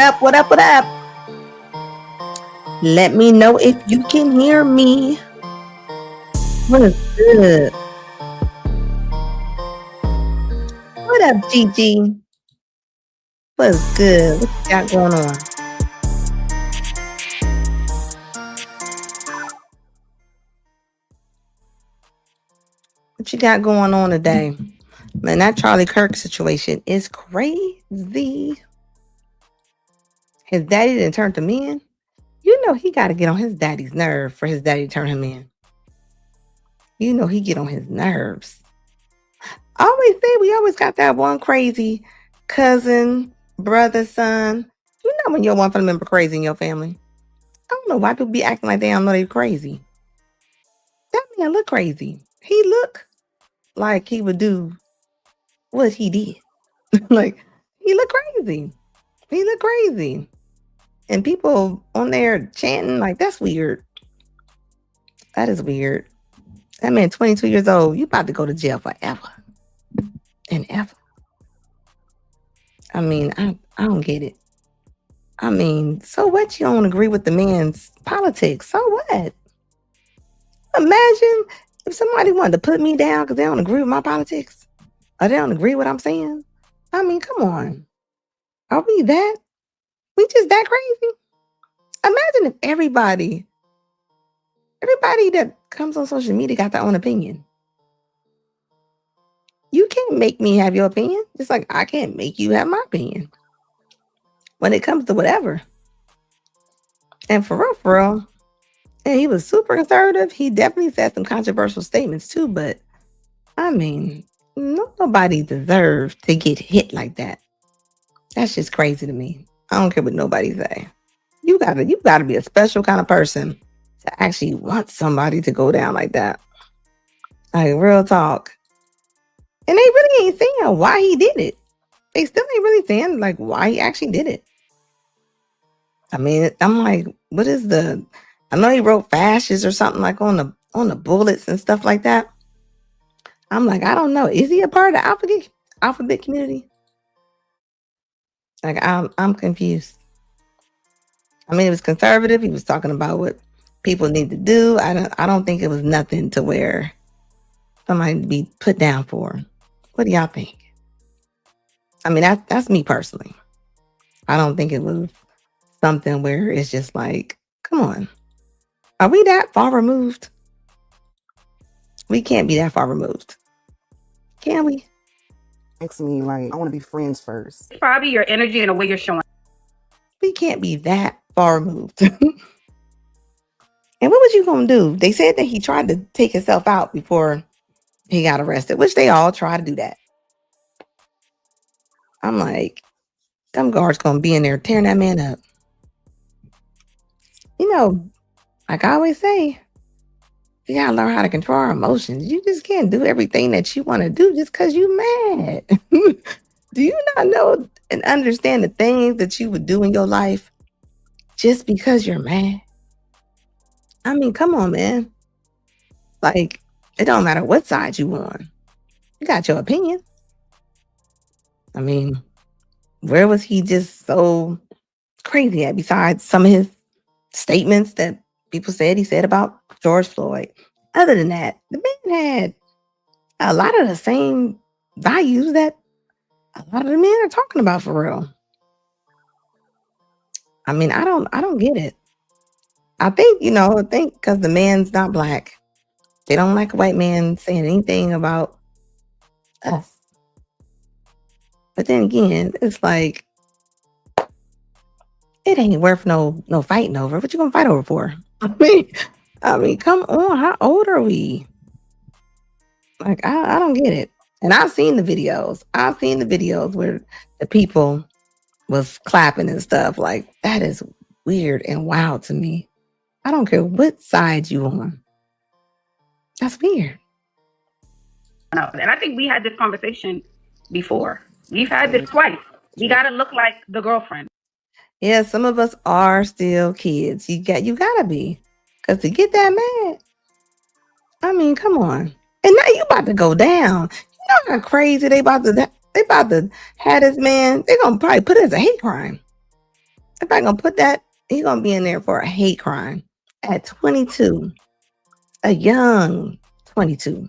up? What up? What up? Let me know if you can hear me. What is good? What up, Gigi? What's good? What you got going on? What you got going on today? Man, that Charlie Kirk situation is crazy. His daddy didn't turn him in. You know he got to get on his daddy's nerve for his daddy to turn him in. You know he get on his nerves. I always say we always got that one crazy cousin, brother, son. You know when you're one family member crazy in your family. I don't know why people be acting like they don't know they're crazy. That man look crazy. He look like he would do what he did. Like he look crazy. He look crazy. And people on there chanting like that's weird. That is weird. That man 22 years old. You about to go to jail forever. And ever. I mean, I don't get it. I mean, so what? You don't agree with the man's politics. So what? Imagine if somebody wanted to put me down because they don't agree with my politics or they don't agree with what I'm saying. I mean, come on. Are we that? We just that crazy? Imagine if everybody that comes on social media got their own opinion. You can't make me have your opinion. Just like I can't make you have my opinion. When it comes to whatever. And for real, and he was super conservative. He definitely said some controversial statements too, but I mean, nobody deserves to get hit like that. That's just crazy to me. I don't care what nobody say. You gotta be a special kind of person to actually want somebody to go down like that. Like real talk. And they really ain't saying why he did it. They still ain't really saying like why he actually did it. I mean, I'm like, what is the? I know he wrote fascist or something like on the bullets and stuff like that. I'm like, I don't know. Is he a part of the alphabet community? Like, I'm confused. I mean, it was conservative. He was talking about what people need to do. I don't think it was nothing to where somebody to be put down for. What do y'all think? I mean, that's me personally. I don't think it was something where it's just like, come on. Are we that far removed? We can't be that far removed. Can we? Makes me like, I want to be friends first. It's probably your energy and the way you're showing. We can't be that far removed. And what was you going to do? They said that he tried to take himself out before he got arrested, which they all try to do that. I'm like, them guards going to be in there tearing that man up. You know, like I always say, you got to learn how to control our emotions. You just can't do everything that you want to do just because you mad. Do you not know and understand the things that you would do in your life just because you're mad? I mean, come on, man. Like, it don't matter what side you on. You got your opinion. I mean, where was he just so crazy at besides some of his statements that people said he said about George Floyd? Other than that, the man had a lot of the same values that a lot of the men are talking about for real. I mean, I don't get it. I think because the man's not black, they don't like a white man saying anything about us. But then again, it's like it ain't worth no fighting over. What you gonna fight over for? I mean, come on, how old are we? Like, I don't get it. And I've seen the videos. I've seen the videos where the people was clapping and stuff. Like, that is weird and wild to me. I don't care what side you on. That's weird. And I think we had this conversation before. We've had this twice. We got to look like the girlfriend. Yeah, some of us are still kids. You gotta be. Because to get that mad, I mean, come on. And now you about to go down. You know how crazy they about to have this man. They're gonna probably put it as a hate crime. If I gonna put that, he's gonna be in there for a hate crime at 22, a young 22.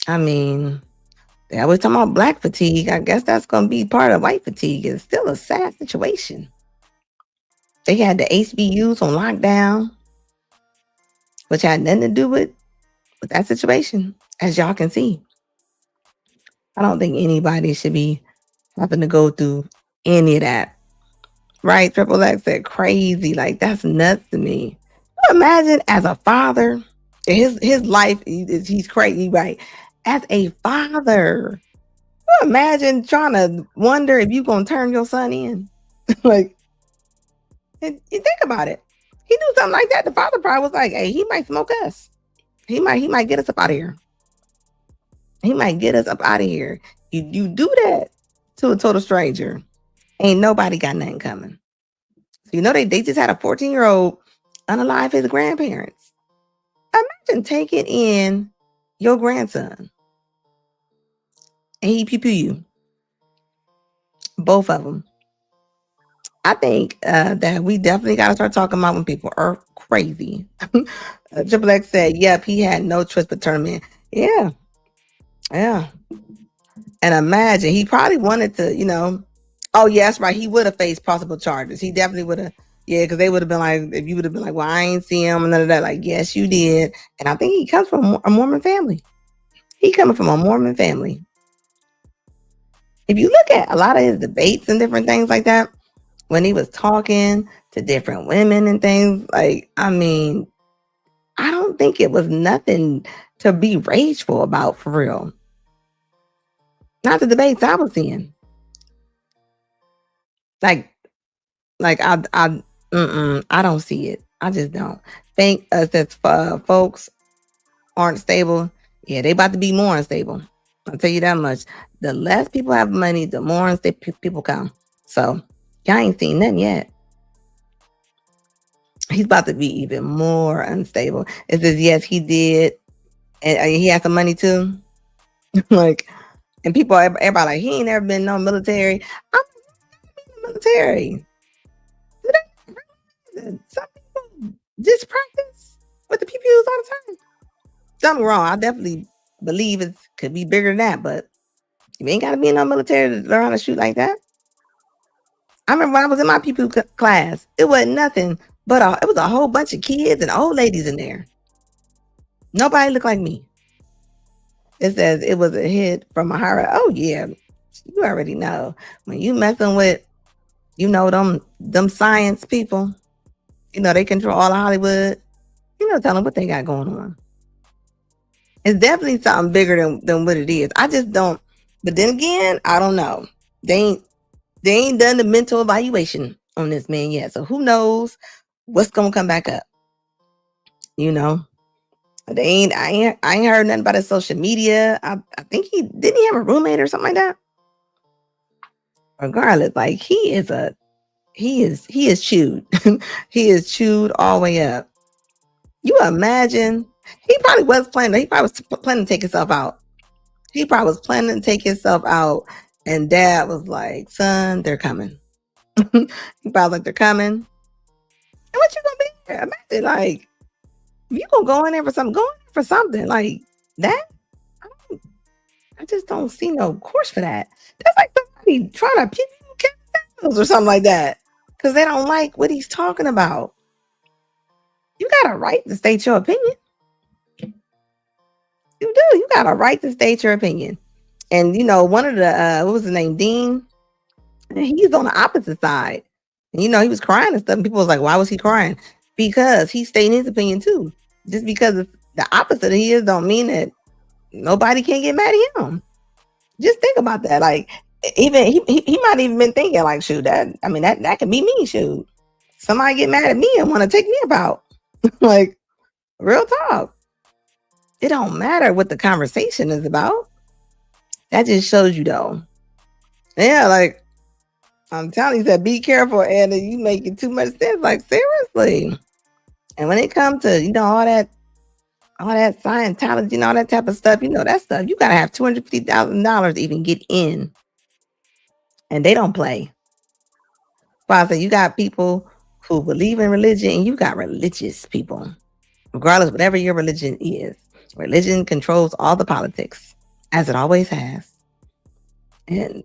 I mean, they always talking about black fatigue. I guess that's gonna be part of white fatigue. It's still a sad situation. They had the HBUs on lockdown, which had nothing to do with that situation, as y'all can see. I don't think anybody should be having to go through any of that. Right? Triple X said crazy. Like, that's nuts to me. Imagine as a father, his life is he's crazy, right? As a father, imagine trying to wonder if you're gonna turn your son in. Like, and you think about it. He do something like that. The father probably was like, hey, he might smoke us. He might get us up out of here. He might get us up out of here. You do that to a total stranger. Ain't nobody got nothing coming. So, you know, they just had a 14-year-old unalive his grandparents. Imagine taking in your grandson and he pew you. Both of them. I think that we definitely got to start talking about when people are crazy. Triple X said, yep, he had no choice but turn him in. Yeah. Yeah. And imagine, he probably wanted to, you know, oh, yeah, that's right. He would have faced possible charges. He definitely would have. Yeah, because they would have been like, if you would have been like, well, I ain't see him and none of that. Like, yes, you did. And I think he comes from a Mormon family. He coming from a Mormon family. If you look at a lot of his debates and different things like that, when he was talking to different women and things, like, I mean, I don't think it was nothing to be rageful about for real. Not the debates I was seeing. Like I don't see it. I just don't think us as folks aren't stable. Yeah, they about to be more unstable. I'll tell you that much. The less people have money, the more unstable people come. So y'all ain't seen nothing yet. He's about to be even more unstable. It says yes, he did, and he has some money too. Like, and people, everybody like he ain't never been no military. I'm in the military. Some people just practice with the PPUs all the time. Don't get me wrong, I definitely believe it could be bigger than that, but you ain't got to be in no military to learn how to shoot like that. I remember when I was in my PPU class, it wasn't nothing but it was a whole bunch of kids and old ladies in there. Nobody looked like me. It says it was a hit from a higher. Oh yeah, you already know when you messing with, you know, them science people. You know they control all of Hollywood. You know, tell them what they got going on. It's definitely something bigger than what it is. I just don't. But then again, I don't know. They ain't done the mental evaluation on this man yet. So who knows what's gonna come back up? You know, I ain't heard nothing about his social media. I think he have a roommate or something like that. Regardless, like he is chewed. He is chewed all the way up. You imagine he probably was planning to take himself out. He probably was planning to take himself out, and dad was like, son, they're coming. He probably like, they're coming. And what you gonna be here? Imagine, like, if you gonna go in there for something like that. I just don't see no course for that. That's like somebody trying to pew or something like that because they don't like what he's talking about. You got a right to state your opinion. You do. You got a right to state your opinion. And you know, one of the what was his name, Dean? He's on the opposite side. And you know, he was crying and stuff. And people was like, why was he crying? Because he's stating his opinion too. Just because it's the opposite he is don't mean that nobody can get mad at him. Just think about that. Like, even he might even been thinking like, shoot, that can be me. Shoot, somebody get mad at me and want to take me about. Like, real talk. It don't matter what the conversation is about. That just shows you though. Yeah, like I'm telling you that be careful, and you making too much sense. Like, seriously. And when it comes to, you know, all that Scientology and all that type of stuff, you know, that stuff, you gotta have $250,000 to even get in. And they don't play. Well, I say you got people who believe in religion, and you got religious people, regardless whatever your religion is. Religion controls all the politics, as it always has. And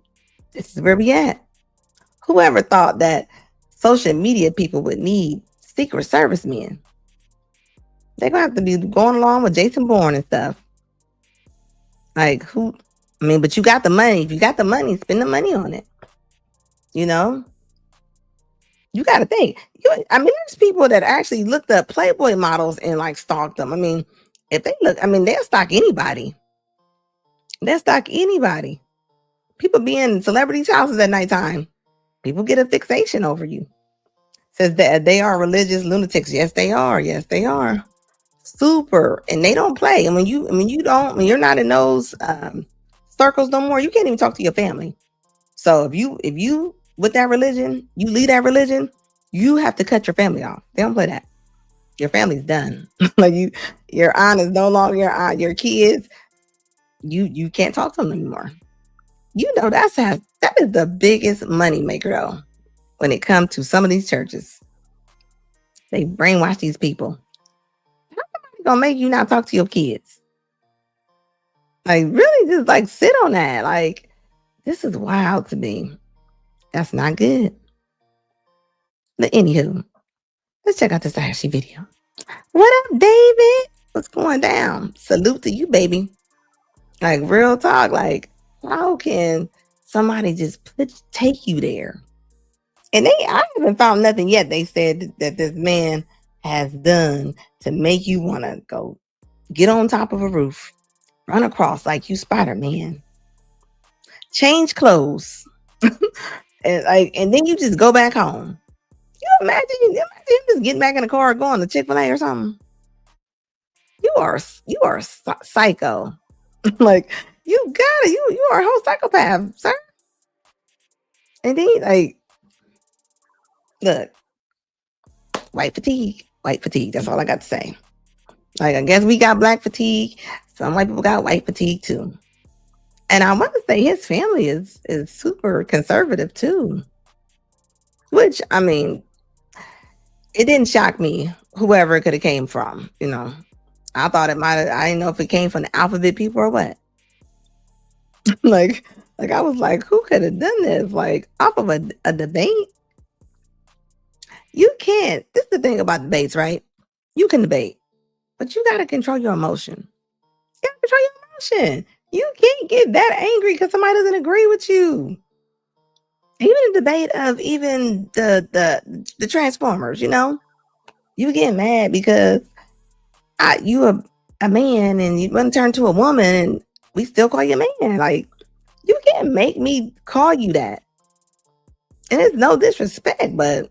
this is where we at. Whoever thought that social media people would need Secret Service men? They're gonna have to be going along with Jason Bourne and stuff. Like who? I mean, but you got the money. If you got the money, spend the money on it. You know, you got to think. I mean, there's people that actually looked up Playboy models and like stalked them. I mean, if they look, I mean, they'll stalk anybody. They'll stalk anybody. People be in celebrities' houses at nighttime. People get a fixation over you. Says that they are religious lunatics. Yes, they are. Yes, they are. Super, and they don't play. And when you're not in those circles no more, you can't even talk to your family. So if you with that religion, you lead that religion, you have to cut your family off. They don't play that. Your family's done. Like your aunt is no longer your aunt. Your kids, you can't talk to them anymore. You know that is the biggest money maker though. When it comes to some of these churches, they brainwash these people. Gonna make you not talk to your kids. Like really just like sit on that. Like this is wild to me. That's not good. But anywho, let's check out this Ashley video. What up, David? What's going down? Salute to you, baby. Like real talk. Like how can somebody just take you there? And I haven't found nothing yet. They said that this man has done to make you want to go get on top of a roof, run across like you Spider-Man, change clothes, and then you just go back home. You imagine him just getting back in the car going to Chick-fil-A or something. You are psycho. Like you are a whole psychopath, sir. And then like, look, white fatigue. That's all I got to say. Like, I guess we got black fatigue. Some white people got white fatigue too. And I want to say his family is super conservative too. Which, I mean, it didn't shock me, whoever it could have came from, you know. I thought it might have, I didn't know if it came from the alphabet people or what. like I was like, who could have done this? Like, off of a debate? You can't. This is the thing about debates, right? You can debate. But you got to control your emotion. You got to control your emotion. You can't get that angry because somebody doesn't agree with you. Even a debate of even the Transformers, you know, you get mad because you a man and you want to turn to a woman and we still call you man. Like, you can't make me call you that. And it's no disrespect, but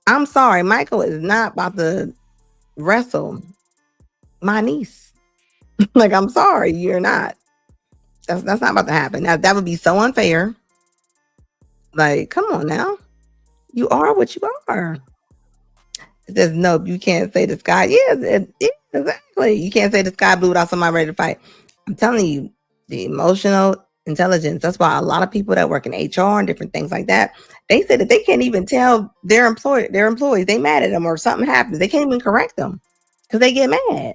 I'm sorry, Michael is not about to wrestle my niece. Like, I'm sorry, you're not. That's not about to happen. Now, that would be so unfair. Like, come on now. You are what you are. It says, no, you can't say the sky. Yeah, exactly. You can't say the sky blue without somebody ready to fight. I'm telling you, the emotional intelligence. That's why a lot of people that work in HR and different things like that, they say that they can't even tell their employees they mad at them or something happens. They can't even correct them because they get mad.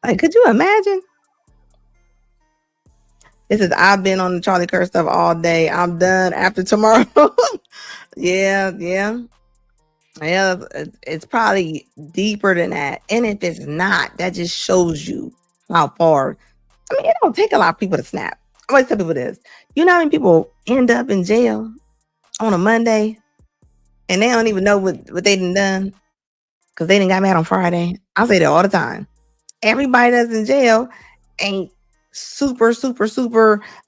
Like, could you imagine? It says, I've been on the Charlie Kirk stuff all day. I'm done after tomorrow. Yeah. It's probably deeper than that. And if it's not, that just shows you how far. I mean, it don't take a lot of people to snap. I always tell people this. You know how many people end up in jail on a Monday and they don't even know what they done because they didn't got mad on Friday? I say that all the time. Everybody that's in jail ain't super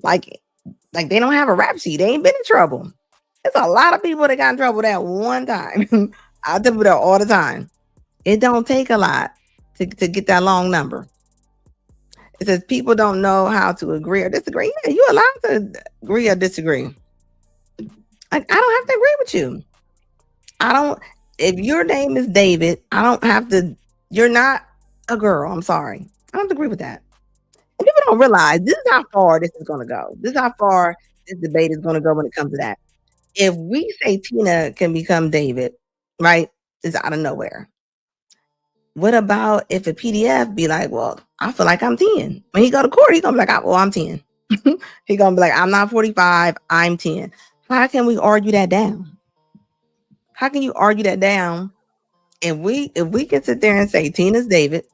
like they don't have a rap sheet. They ain't been in trouble. There's a lot of people that got in trouble that one time. I tell people that all the time. It don't take a lot to get that long number. It says people don't know how to agree or disagree. Yeah, you're allowed to agree or disagree. I don't have to agree with you. If your name is David, I don't have to, you're not a girl. I'm sorry. I don't have to agree with that. And people don't realize this is how far this is going to go. This is how far this debate is going to go when it comes to that. if we say Tina can become David, right? It's out of nowhere. What about if a PDF be like, well, I feel like I'm 10. When he go to court, he gonna be like, well, I'm 10. He gonna be like, I'm not 45, I'm 10. How can we argue that down? How can you argue that down? If we can sit there and say Tina's David,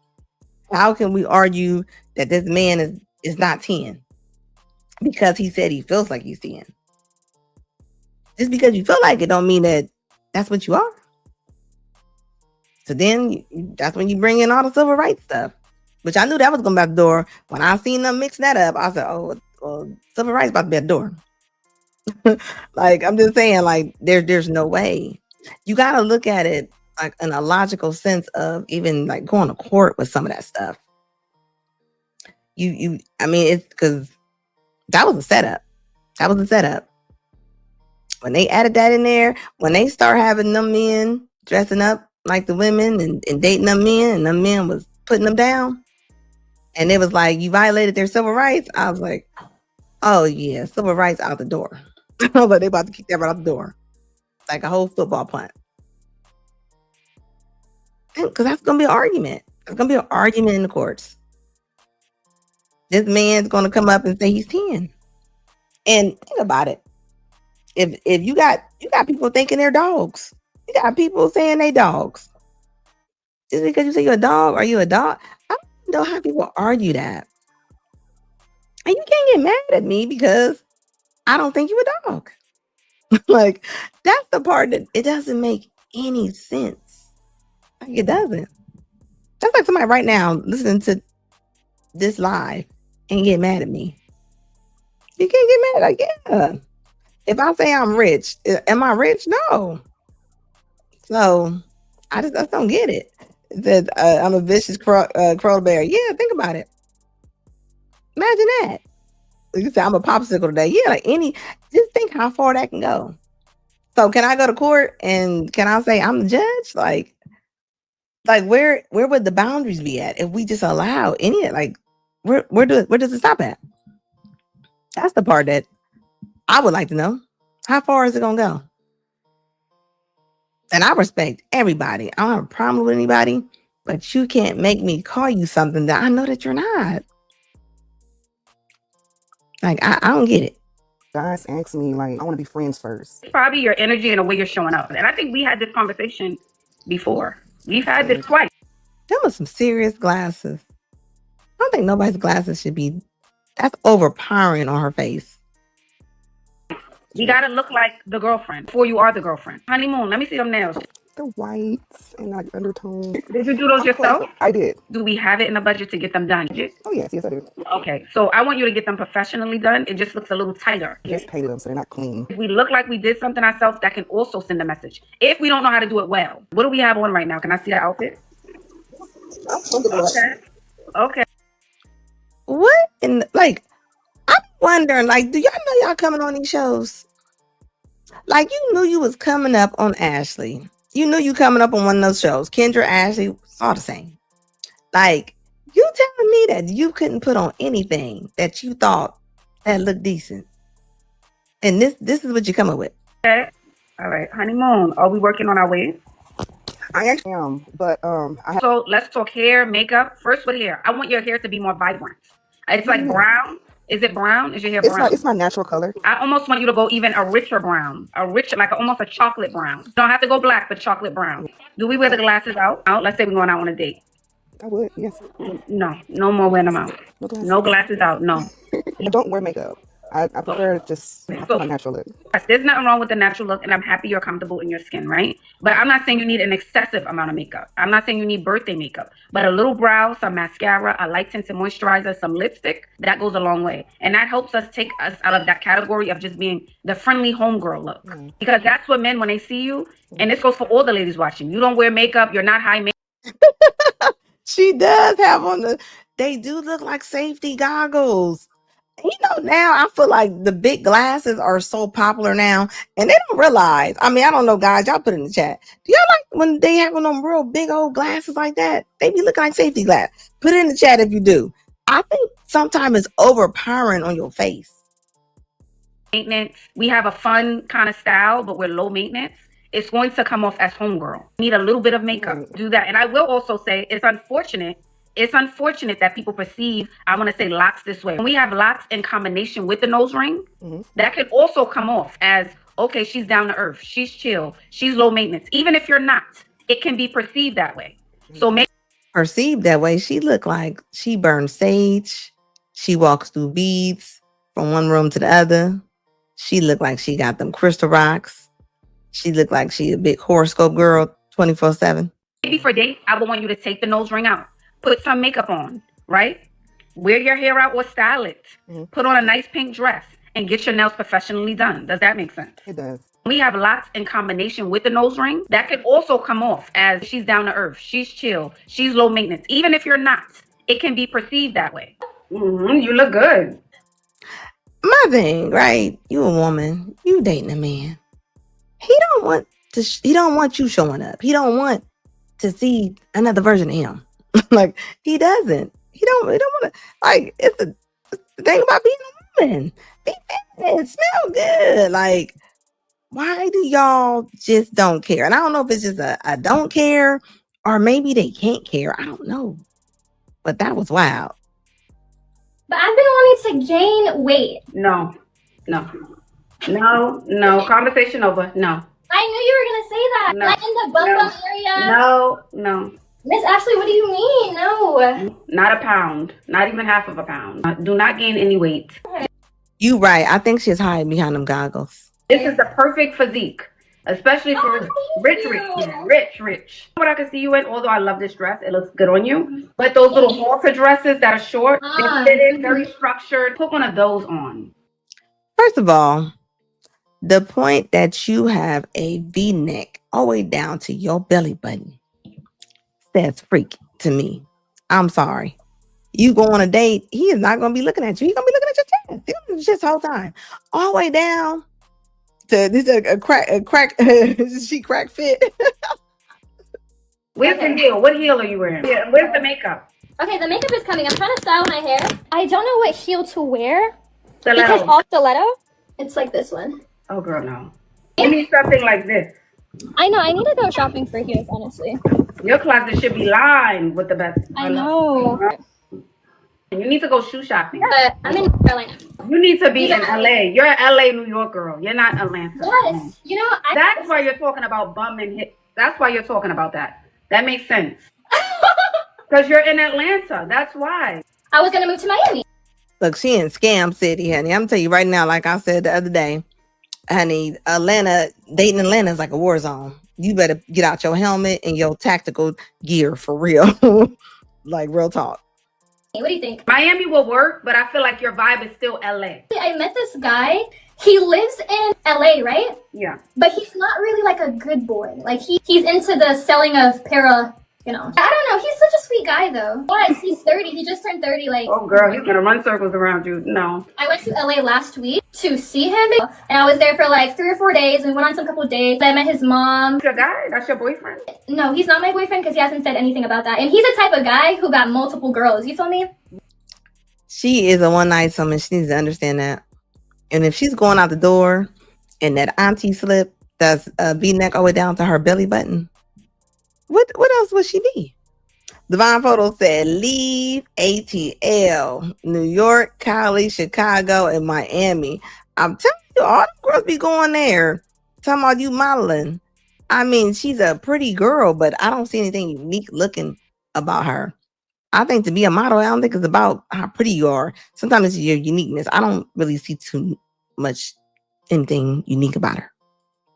how can we argue that this man is not 10? Because he said he feels like he's 10. Just because you feel like it don't mean that that's what you are. So then that's when you bring in all the civil rights stuff, which I knew that was going to be at the door. When I seen them mix that up, I said, oh, well, civil rights about to be at the door. Like, I'm just saying, like, there's no way. You got to look at it like in a logical sense of even like going to court with some of that stuff. I mean, it's because that was a setup. That was a setup. When they added that in there, when they start having them men dressing up like the women and dating them men, and them men was putting them down, and it was like you violated their civil rights, I was like, oh yeah, civil rights out the door. I was like, they about to kick that right out the door. Like a whole football punt. Because that's going to be an argument. It's going to be an argument in the courts. This man's going to come up and say he's 10. And think about it. If you got people thinking they're dogs. You got people saying they dogs. Just because you say you're a dog, are you a dog? I don't know how people argue that. And you can't get mad at me because I don't think you're a dog. Like, that's the part that it doesn't make any sense. Like, it doesn't. That's like somebody right now listening to this live and get mad at me. You can't get mad. Like, yeah. If I say I'm rich, am I rich? No. So I just don't get it. It says I'm a vicious crow bear. Yeah, think about it. Imagine that. You say I'm a popsicle today. Yeah, like just think how far that can go. So can I go to court and can I say I'm the judge? Like where would the boundaries be at if we just allow any like where does it stop at? That's the part that I would like to know. How far is it gonna go? And I respect everybody. I don't have a problem with anybody, but you can't make me call you something that I know that you're not. Like, I don't get it. Guys ask me, like, I want to be friends first. It's probably your energy and the way you're showing up. And I think we had this conversation before. We've had this twice. There was some serious glasses. I don't think nobody's glasses should be, that's overpowering on her face. You gotta look like the girlfriend before you are the girlfriend. Honeymoon, let me see them nails. The whites and like undertone. Did you do those yourself? I did. Do we have it in the budget to get them done? Oh yes, I do. Okay, so I want you to get them professionally done. It just looks a little tighter. Just painted them so they're not clean. If we look like we did something ourselves, that can also send a message. If we don't know how to do it well, what do we have on right now? Can I see that outfit? Okay. What? And like, I'm wondering, like, do y'all know y'all coming on these shows? Like, you knew you was coming up on Ashley. You knew you coming up on one of those shows. Kendra, Ashley, it's all the same. Like, you telling me that you couldn't put on anything that you thought that looked decent. And this is what you come up with. Okay. All right. Honeymoon, are we working on our ways? I actually am, but So let's talk hair, makeup. First with hair. I want your hair to be more vibrant. It's like brown. Is it brown? Is your hair brown? It's my natural color. I almost want you to go even a richer brown. Like almost a chocolate brown. You don't have to go black, but chocolate brown. Do we wear the glasses out? Let's say we're going out on a date. I would, yes. No more wearing them out. No glasses out, no. I don't wear makeup. I prefer just my natural look. Yes, there's nothing wrong with the natural look, and I'm happy you're comfortable in your skin, right? But I'm not saying you need an excessive amount of makeup. I'm not saying you need birthday makeup, but a little brow, some mascara, a light tinted moisturizer, some lipstick, that goes a long way. And that helps us take us out of that category of just being the friendly homegirl look. Because that's what men, when they see you, and this goes for all the ladies watching, you don't wear makeup, you're not high makeup. She does have on they do look like safety goggles. You know, now I feel like the big glasses are so popular now, and they don't realize. I mean, I don't know, guys. Y'all put it in the chat. Do y'all like when they have on them real big old glasses like that? They be looking like safety glass. Put it in the chat if you do. I think sometimes it's overpowering on your face. maintenance. We have a fun kind of style, but we're low maintenance. It's going to come off as homegirl. Need a little bit of makeup. Right. Do that. And I will also say it's unfortunate. It's unfortunate that people perceive, I want to say, locks this way. When we have locks in combination with the nose ring, that can also come off as, okay, she's down to earth. She's chill. She's low maintenance. Even if you're not, it can be perceived that way. So make Perceived that way. She looked like she burned sage. She walks through beads from one room to the other. She looked like she got them crystal rocks. She looked like she a big horoscope girl 24/7. maybe for dates, I would want you to take the nose ring out, put some makeup on, right? Wear your hair out or style it. Put on a nice pink dress and get your nails professionally done. Does that make sense? It does. We have locks in combination with the nose ring. That can also come off as she's down to earth. She's chill. She's low maintenance. Even if you're not, it can be perceived that way. You look good. My thing, right? You a woman. You dating a man. He don't want to. He don't want you showing up. He don't want to see another version of him. Like he doesn't. He don't want to. Like it's the thing about being a woman. Be feminine, smell good. Like why do y'all just don't care? And I don't know if it's just a don't care or maybe they can't care. I don't know. But that was wild. But I've been wanting to gain weight. No. Conversation over. No. I knew you were gonna say that. No. Like in the bum bum area. No. Miss Ashley, what do you mean? No. Not a pound. Not even half of a pound. Do not gain any weight. You right. I think she's hiding behind them goggles. This is the perfect physique, especially for rich. What I can see you in, although I love this dress, it looks good on you. But those little halter dresses that are short, they fit in, very structured. Put one of those on. First of all, the point that you have a V-neck all the way down to your belly button, that's freaky to me. I'm sorry. You go on a date, he is not going to be looking at you. He's going to be looking at your chest. He's just the whole time. All the way down to this a crack she crack fit. Where's the heel? What heel are you wearing? Yeah, where's the makeup? Okay, the makeup is coming. I'm trying to style my hair. I don't know what heel to wear. Stiletto. Because all stiletto, it's like this one. Oh, girl, no. You need something like this. I know. I need to go shopping for heels, honestly. Your closet should be lined with the best. I know. You need to go shoe shopping. But I'm in North Carolina. You need to be in LA. You're an LA, New York girl. You're not Atlanta. Yes. You know, That's why you're talking about bum and hip. That's why you're talking about that. That makes sense. Because you're in Atlanta. That's why. I was gonna move to Miami. Look, she in Scam City, honey. I'm telling you right now, like I said the other day, honey, dating Atlanta is like a war zone. You better get out your helmet and your tactical gear for real. Like real talk. What do you think? Miami will work, but I feel like your vibe is still LA. I met this guy. He lives in LA, right? Yeah. But he's not really like a good boy. Like he's into the selling of I don't know. He's such a sweet guy though. Yes, he's 30. He just turned 30 like. Oh girl, he's gonna run circles around you. No. I went to LA last week to see him and I was there for like 3 or 4 days and we went on some couple of dates. I met his mom. That's your guy? That's your boyfriend? No, he's not my boyfriend because he hasn't said anything about that. And he's the type of guy who got multiple girls. You feel me? She is a one-night woman. She needs to understand that. And if she's going out the door and that auntie slip that's V-neck all the way down to her belly button, what else would she be? Divine Photo said, leave ATL, New York, Cali, Chicago, and Miami. I'm telling you, all the girls be going there. Talking about you modeling. I mean, she's a pretty girl, but I don't see anything unique looking about her. I think to be a model, I don't think it's about how pretty you are. Sometimes it's your uniqueness. I don't really see too much anything unique about her.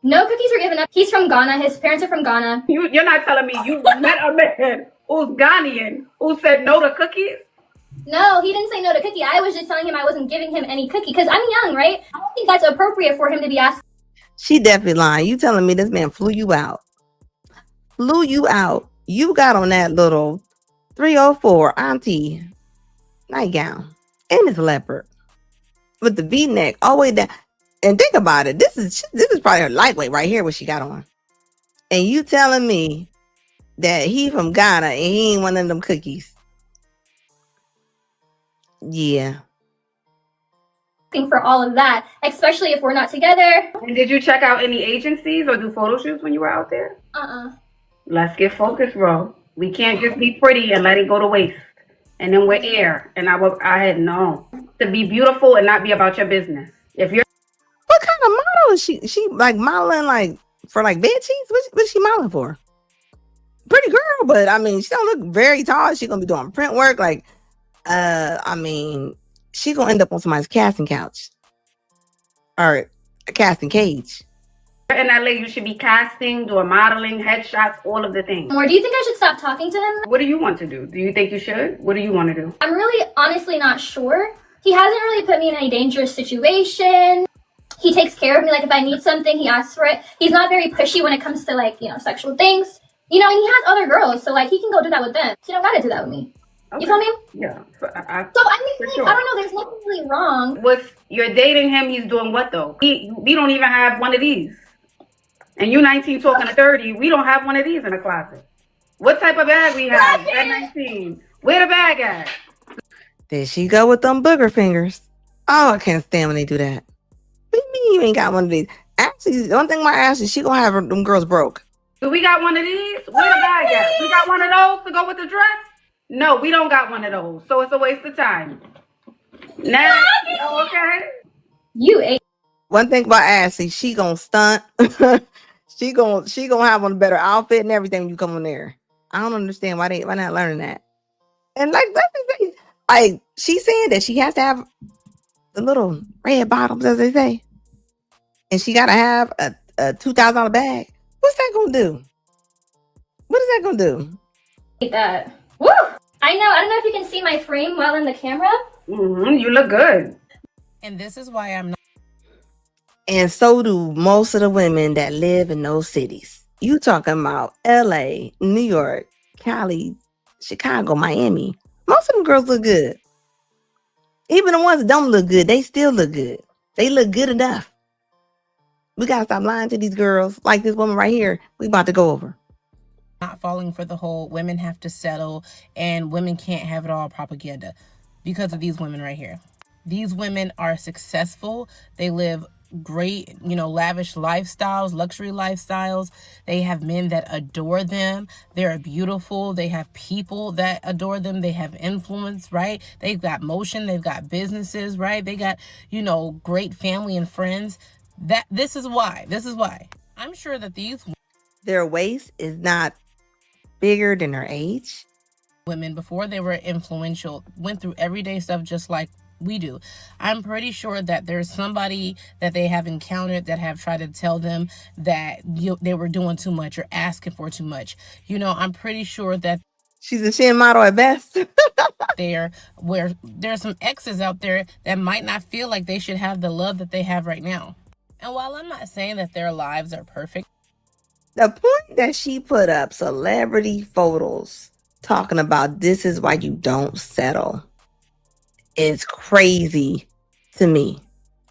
No cookies were given up. He's from Ghana. His parents are from Ghana. You're not telling me you met a man who's Ghanaian who said no to cookies? No, he didn't say no to cookie. I was just telling him I wasn't giving him any cookie because I'm young, right? I don't think that's appropriate for him to be asking. She definitely lying. You telling me this man flew you out? Flew you out. You got on that little 304 auntie nightgown and it's leopard with the V-neck all the way down. And think about it. This is probably her lightweight right here, what she got on. And you telling me that he from Ghana and he ain't one of them cookies? Yeah. for all of that, especially if we're not together. And did you check out any agencies or do photo shoots when you were out there? Let's get focused, bro. We can't just be pretty and let it go to waste. And then we're air. And I had no. To be beautiful and not be about your business. If you're What kind of model is she? She like modeling like for like bed sheets? What's she modeling for? Pretty girl, but I mean, she don't look very tall. She gonna be doing print work. Like, I mean, she gonna end up on somebody's casting couch or a casting cage. in LA, you should be casting, doing modeling, headshots, all of the things. Or do you think I should stop talking to him? What do you want to do? Do you think you should? What do you want to do? I'm really honestly not sure. He hasn't really put me in any dangerous situation. He takes care of me. Like if I need something, he asks for it. He's not very pushy when it comes to like, sexual things. And he has other girls, so like he can go do that with them. He don't gotta do that with me. Okay. You feel me? Yeah. So I mean, like, sure. I don't know. There's nothing really wrong. You're dating him. He's doing what though? We don't even have one of these. And you 19 talking to 30. We don't have one of these in the closet. What type of bag we have at 19? Where the bag at? There she go with them booger fingers. Oh, I can't stand when they do that. What do you mean you ain't got one of these? Actually, the one thing my ass is she gonna have them girls broke. Do we got one of these? Where the bag at? We got one of those to go with the dress? No, we don't got one of those. So it's a waste of time. Now, okay. You ate. One thing about Ashley, she gonna stunt. she gonna have on a better outfit and everything when you come on there. I don't understand why not learning that. And like that's the thing. Like she's saying that she has to have the little red bottoms, as they say, and she gotta have a $2,000 bag. What's that gonna do? What is that gonna do? Like that. Woo! I know. I don't know if you can see my frame well in the camera. You look good. And this is why I'm not. And so do most of the women that live in those cities. You talking about LA, New York, Cali, Chicago, Miami. Most of them girls look good. Even the ones that don't look good, they still look good. They look good enough. We gotta stop lying to these girls. Like this woman right here, we about to go over. Not falling for the whole women have to settle and women can't have it all propaganda because of these women right here. These women are successful. They live great, lavish lifestyles, luxury lifestyles. They have men that adore them. They're beautiful. They have people that adore them. They have influence, right? They've got motion. They've got businesses, right? They got, great family and friends. This is why. I'm sure that their waist is not bigger than their age. Women, before they were influential, went through everyday stuff just like we do. I'm pretty sure that there's somebody that they have encountered that have tried to tell them that they were doing too much or asking for too much. I'm pretty sure that she's a shin model at best. where there's some exes out there that might not feel like they should have the love that they have right now. And while I'm not saying that their lives are perfect, the point that she put up celebrity photos talking about this is why you don't settle is crazy to me.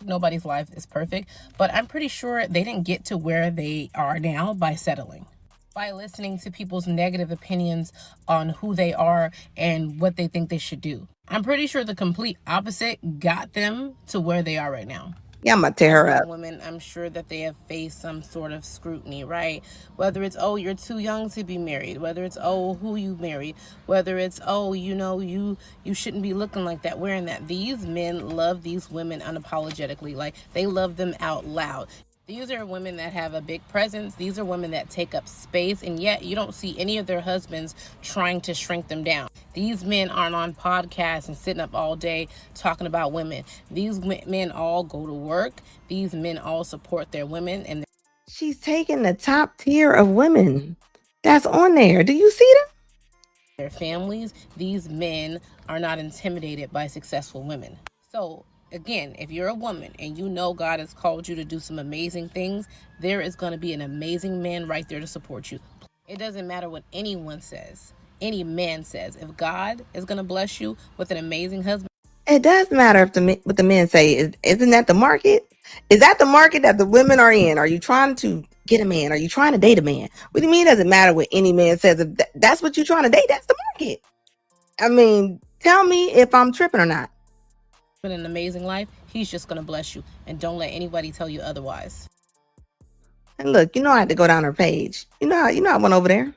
Nobody's life is perfect, but I'm pretty sure they didn't get to where they are now by settling, by listening to people's negative opinions on who they are and what they think they should do. I'm pretty sure the complete opposite got them to where they are right now. Yeah, I'm gonna tear her up. Women, I'm sure that they have faced some sort of scrutiny, right? Whether it's, oh, you're too young to be married. Whether it's, oh, who you married. Whether it's, oh, you shouldn't be looking like that, wearing that. These men love these women unapologetically. Like, they love them out loud. These are women that have a big presence. These are women that take up space, and yet you don't see any of their husbands trying to shrink them down. These men aren't on podcasts and sitting up all day talking about women. These men all go to work. These men all support their women. And she's taking the top tier of women that's on there. Do you see them? Their families. These men are not intimidated by successful women. So again, if you're a woman and God has called you to do some amazing things, there is going to be an amazing man right there to support you. It doesn't matter what anyone says, any man says. If God is going to bless you with an amazing husband, it does matter what the men say. Isn't that the market? Is that the market that the women are in? Are you trying to get a man? Are you trying to date a man? What do you mean it doesn't matter what any man says? If that's what you're trying to date, that's the market. I mean, tell me if I'm tripping or not. an amazing life, he's just going to bless you. And don't let anybody tell you otherwise. And look, I had to go down her page. I went over there.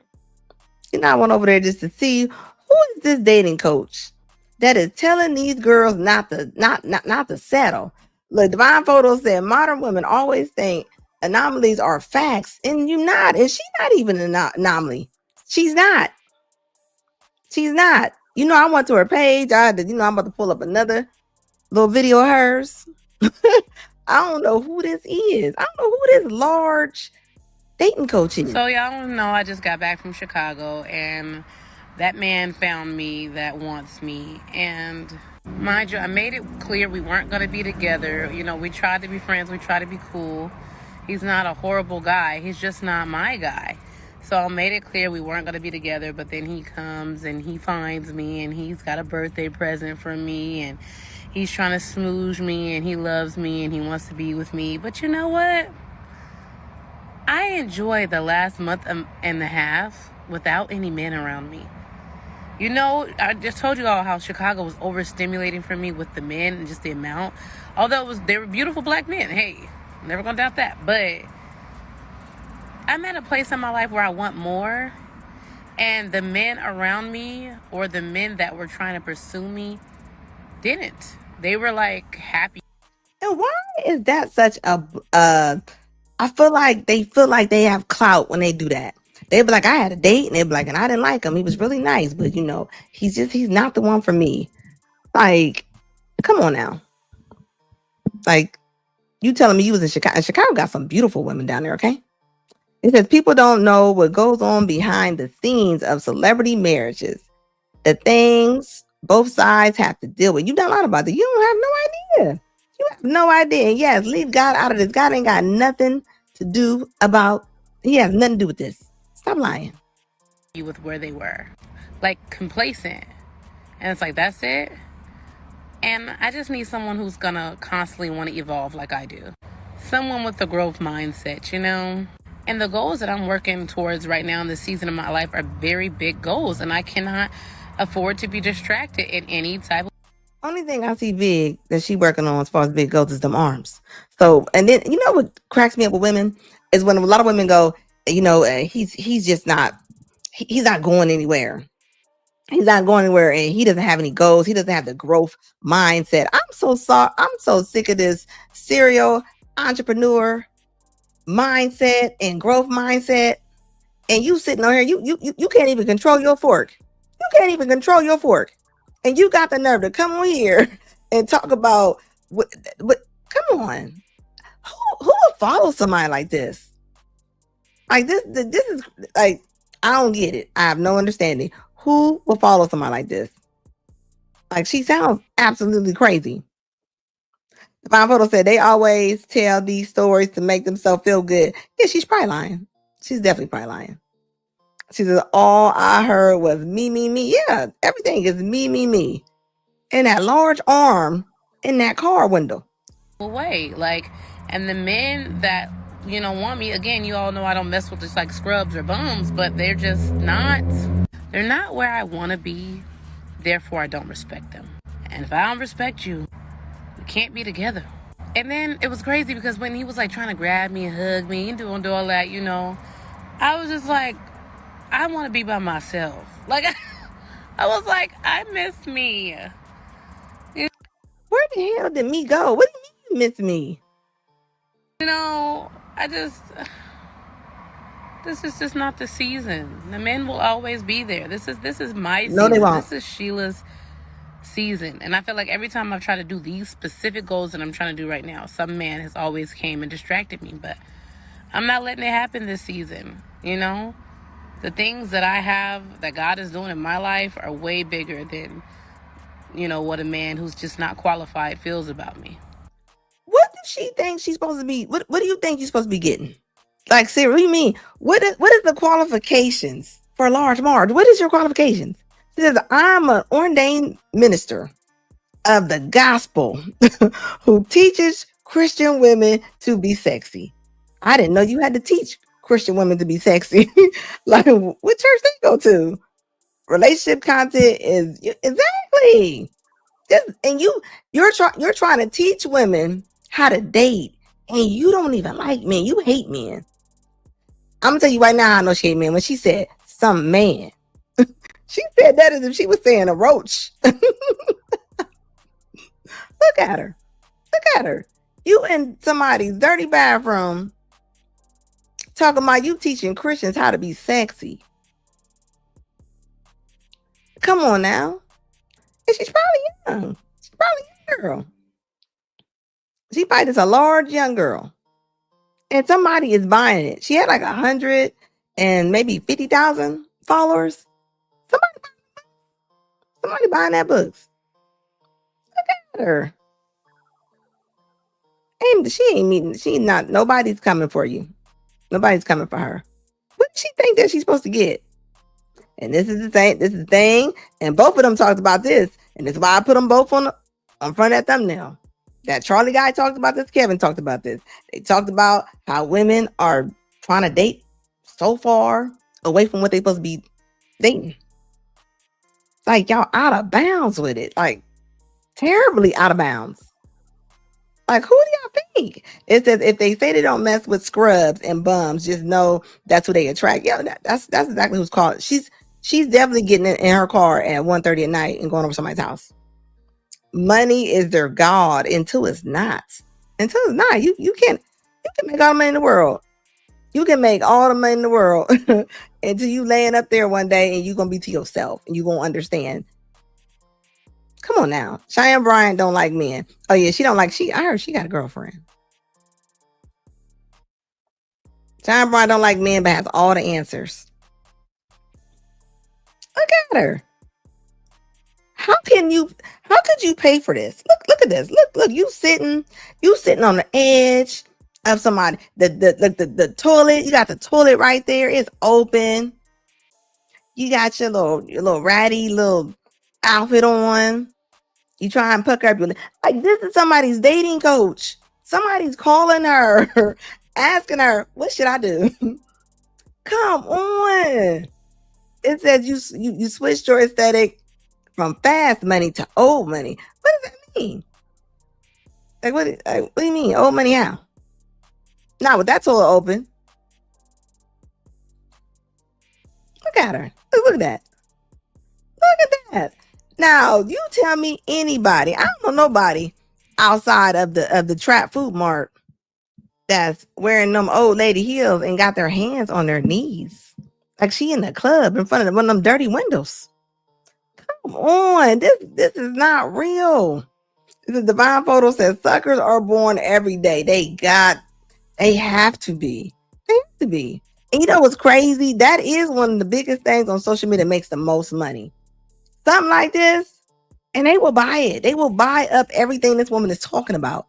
I went over there just to see who is this dating coach that is telling these girls not to settle. Look, Divine Photo said modern women always think anomalies are facts, and you're not. And she's not even an anomaly. She's not. I went to her page. I'm about to pull up another little video of hers. I don't know who this is. I don't know who this large dating coach is. So y'all don't know, I just got back from Chicago, and that man found me that wants me. And mind you, I made it clear we weren't going to be together. We tried to be friends. We tried to be cool. He's not a horrible guy. He's just not my guy. So I made it clear we weren't going to be together, but then he comes and he finds me, and he's got a birthday present for me, and he's trying to smooge me, and he loves me, and he wants to be with me. But you know what? I enjoyed the last month and a half without any men around me. I just told you all how Chicago was overstimulating for me with the men and just the amount. Although they were beautiful black men. Hey, never gonna doubt that. But I'm at a place in my life where I want more. And the men around me, or the men that were trying to pursue me, didn't. They were like happy. And why is that such a I feel like they have clout when they do that. They'd be like, I had a date, and they'd be like, and I didn't like him. He was really nice, but he's not the one for me. Like, come on now. Like, you telling me you was in Chicago? And Chicago got some beautiful women down there, okay? It says people don't know what goes on behind the scenes of celebrity marriages. The things both sides have to deal with. You know a lot about it. You don't have no idea. You have no idea. And yes, leave God out of this. God ain't got nothing to do about. He has nothing to do with this. Stop lying. With where they were, like complacent, and it's like, that's it. And I just need someone who's gonna constantly want to evolve like I do. Someone with a growth mindset, And the goals that I'm working towards right now in this season of my life are very big goals, and I cannot afford to be distracted in any type of. Only thing I see big that she working on as far as big goes is them arms. So, and then what cracks me up with women is when a lot of women go, he's just not, he's not going anywhere. He's not going anywhere, and he doesn't have any goals. He doesn't have the growth mindset. I'm so sorry. I'm so sick of this serial entrepreneur mindset and growth mindset. And you sitting on here, you can't even control your fork. You can't even control your fork. And you got the nerve to come on here and talk about what come on. Who will follow somebody like this? Like this is like, I don't get it. I have no understanding. Who will follow somebody like this? Like, she sounds absolutely crazy. Divine Photo said they always tell these stories to make themselves feel good. Yeah, she's probably lying. She's definitely probably lying. She says, all I heard was me, me, me. Yeah, everything is me, me, me. And that large arm in that car window. Way, and the men that, want me, again, you all know I don't mess with just like scrubs or bums, but they're just not, they're not where I want to be. Therefore, I don't respect them. And if I don't respect you, we can't be together. And then it was crazy because when he was like trying to grab me and hug me and do all that, I was just like, I want to be by myself. Like, I was like, I miss me. Where the hell did me go? What do you mean you miss me? This is just not the season. The men will always be there. This is my season. No, they won't. This is Sheila's season. And I feel like every time I've tried to do these specific goals that I'm trying to do right now, some man has always came and distracted me. But I'm not letting it happen this season. The things that I have, that God is doing in my life, are way bigger than, what a man who's just not qualified feels about me. What does she think she's supposed to be? What do you think you're supposed to be getting? Like, Sarah, what do you mean? What is the qualifications for Large Marge? What is your qualifications? She says, I'm an ordained minister of the gospel who teaches Christian women to be sexy. I didn't know you had to teach Christian women to be sexy. Like, what church they go to? Relationship content is exactly. You're trying to teach women how to date, and you don't even like men. You hate men. I'm gonna tell you right now how I know she hate men. When she said some man, she said that as if she was saying a roach. Look at her. Look at her. You in somebody's dirty bathroom talking about you teaching Christians how to be sexy. Come on now. And she's probably young. She's probably a young girl. She probably is a large young girl. And somebody is buying it. She had like 100 and maybe 50,000 followers. Somebody buying that books. Look at her. And nobody's coming for you. Nobody's coming for her. What does she think that she's supposed to get? And this is the thing. And both of them talked about this. And that's why I put them both on front of that thumbnail. That Charlie guy talked about this. Kevin talked about this. They talked about how women are trying to date so far away from what they're supposed to be dating. Like, y'all out of bounds with it. Like, terribly out of bounds. Like, who do y'all think? It says if they say they don't mess with scrubs and bums, just know that's who they attract. Yeah, that's exactly who's called. She's definitely getting in her car at 1:30 at night and going over somebody's house. Money is their god until it's not. Until it's not. You can make all the money in the world. You can make all the money in the world until you laying up there one day and you're gonna be to yourself and you're gonna understand. Come on now. Cheyenne Bryant don't like men. Oh yeah, I heard she got a girlfriend. Cheyenne Bryant don't like men but has all the answers. Look at her. How could you pay for this? Look at this. Look, you sitting on the edge of somebody. The toilet, you got the toilet right there. It's open. You got your little ratty little outfit on. You try and pucker up your like this is somebody's dating coach. Somebody's calling her, asking her, what should I do? Come on. It says you switched your aesthetic from fast money to old money. What does that mean? Like what do you mean? Old money how? Not with that toilet open. Look at her. Look at that. Look at that. Now you tell me anybody. I don't know nobody outside of the Trap Food Mart that's wearing them old lady heels and got their hands on their knees. Like she in the club in front of one of them dirty windows. Come on, this is not real. The Divine Photo says suckers are born every day. They have to be. They have to be. And you know what's crazy? That is one of the biggest things on social media that makes the most money. Something like this, and they will buy it. They will buy up everything this woman is talking about,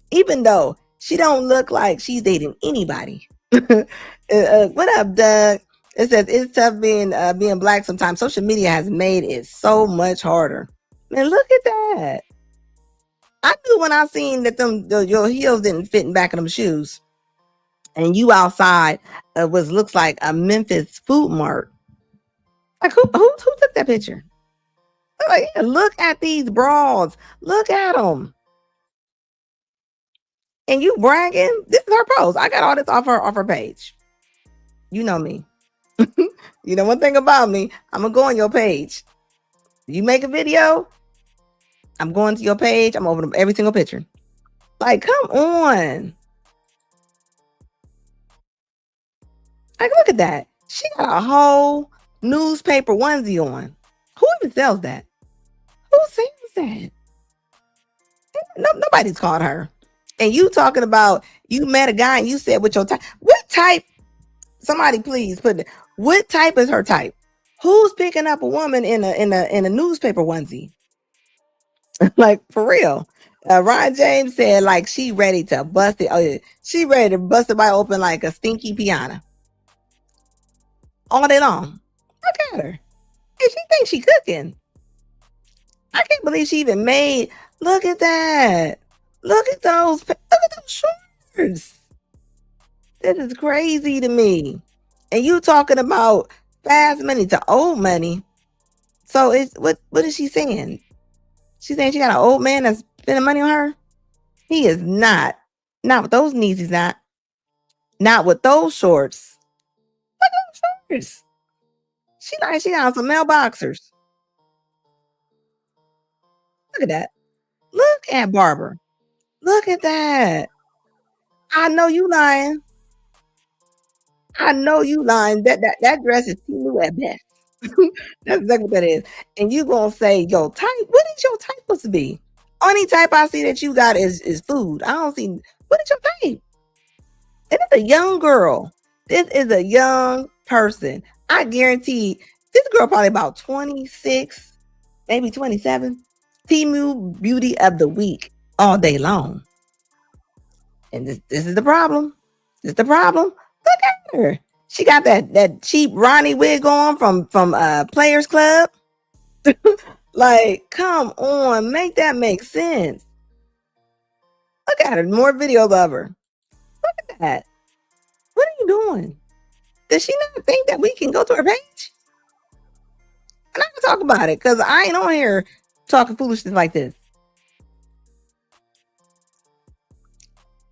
even though she don't look like she's dating anybody. What up, Doug? It says it's tough being black sometimes. Social media has made it so much harder. Man, look at that. I knew when I seen that your heels didn't fit in back of them shoes, and you outside looks like a Memphis food mart. Like who took that picture? Like, look at these bras. Look at them. And you bragging. This is her post. I got all this off her page. You know me. You know one thing about me. I'm gonna go on your page. You make a video, I'm going to your page. I'm over every single picture. Like, come on. Like, look at that. She got a whole newspaper onesie on. Who even sells that? Who sells that? Nobody's called her. And you talking about you met a guy and you said with your type. What type? Somebody please put it. What type is her type? Who's picking up a woman in a newspaper onesie? Like for real. Ryan James said like she ready to bust it. Oh yeah, she ready to bust it wide open like a stinky piano. All day long. Look at her. And she thinks she cooking. I can't believe she even made. Look at that. Look at those shorts. This is crazy to me. And you talking about fast money to old money. So it's what is she saying? She's saying she got an old man that's spending money on her. He is not. Not with those knees, he's not. Not with those shorts. Look at those shorts. She got on some male boxers. Look at that. Look at Barbara. Look at that. I know you lying. I know you lying. That dress is too at best. That's exactly what that is. And you gonna say your type? What is your type supposed to be? Only type I see that you got is food. I don't see what is your type. And it's a young girl. This is a young person. I guarantee this girl probably about 26, maybe 27. Timu Beauty of the Week all day long. And this is the problem. This is the problem. Look at her. She got that cheap Ronnie wig on from Players Club. Like, come on, make that make sense. Look at her. More videos of her. Look at that. What are you doing? Does she not think that we can go to her page? And I can talk about it because I ain't on here talking foolishness like this.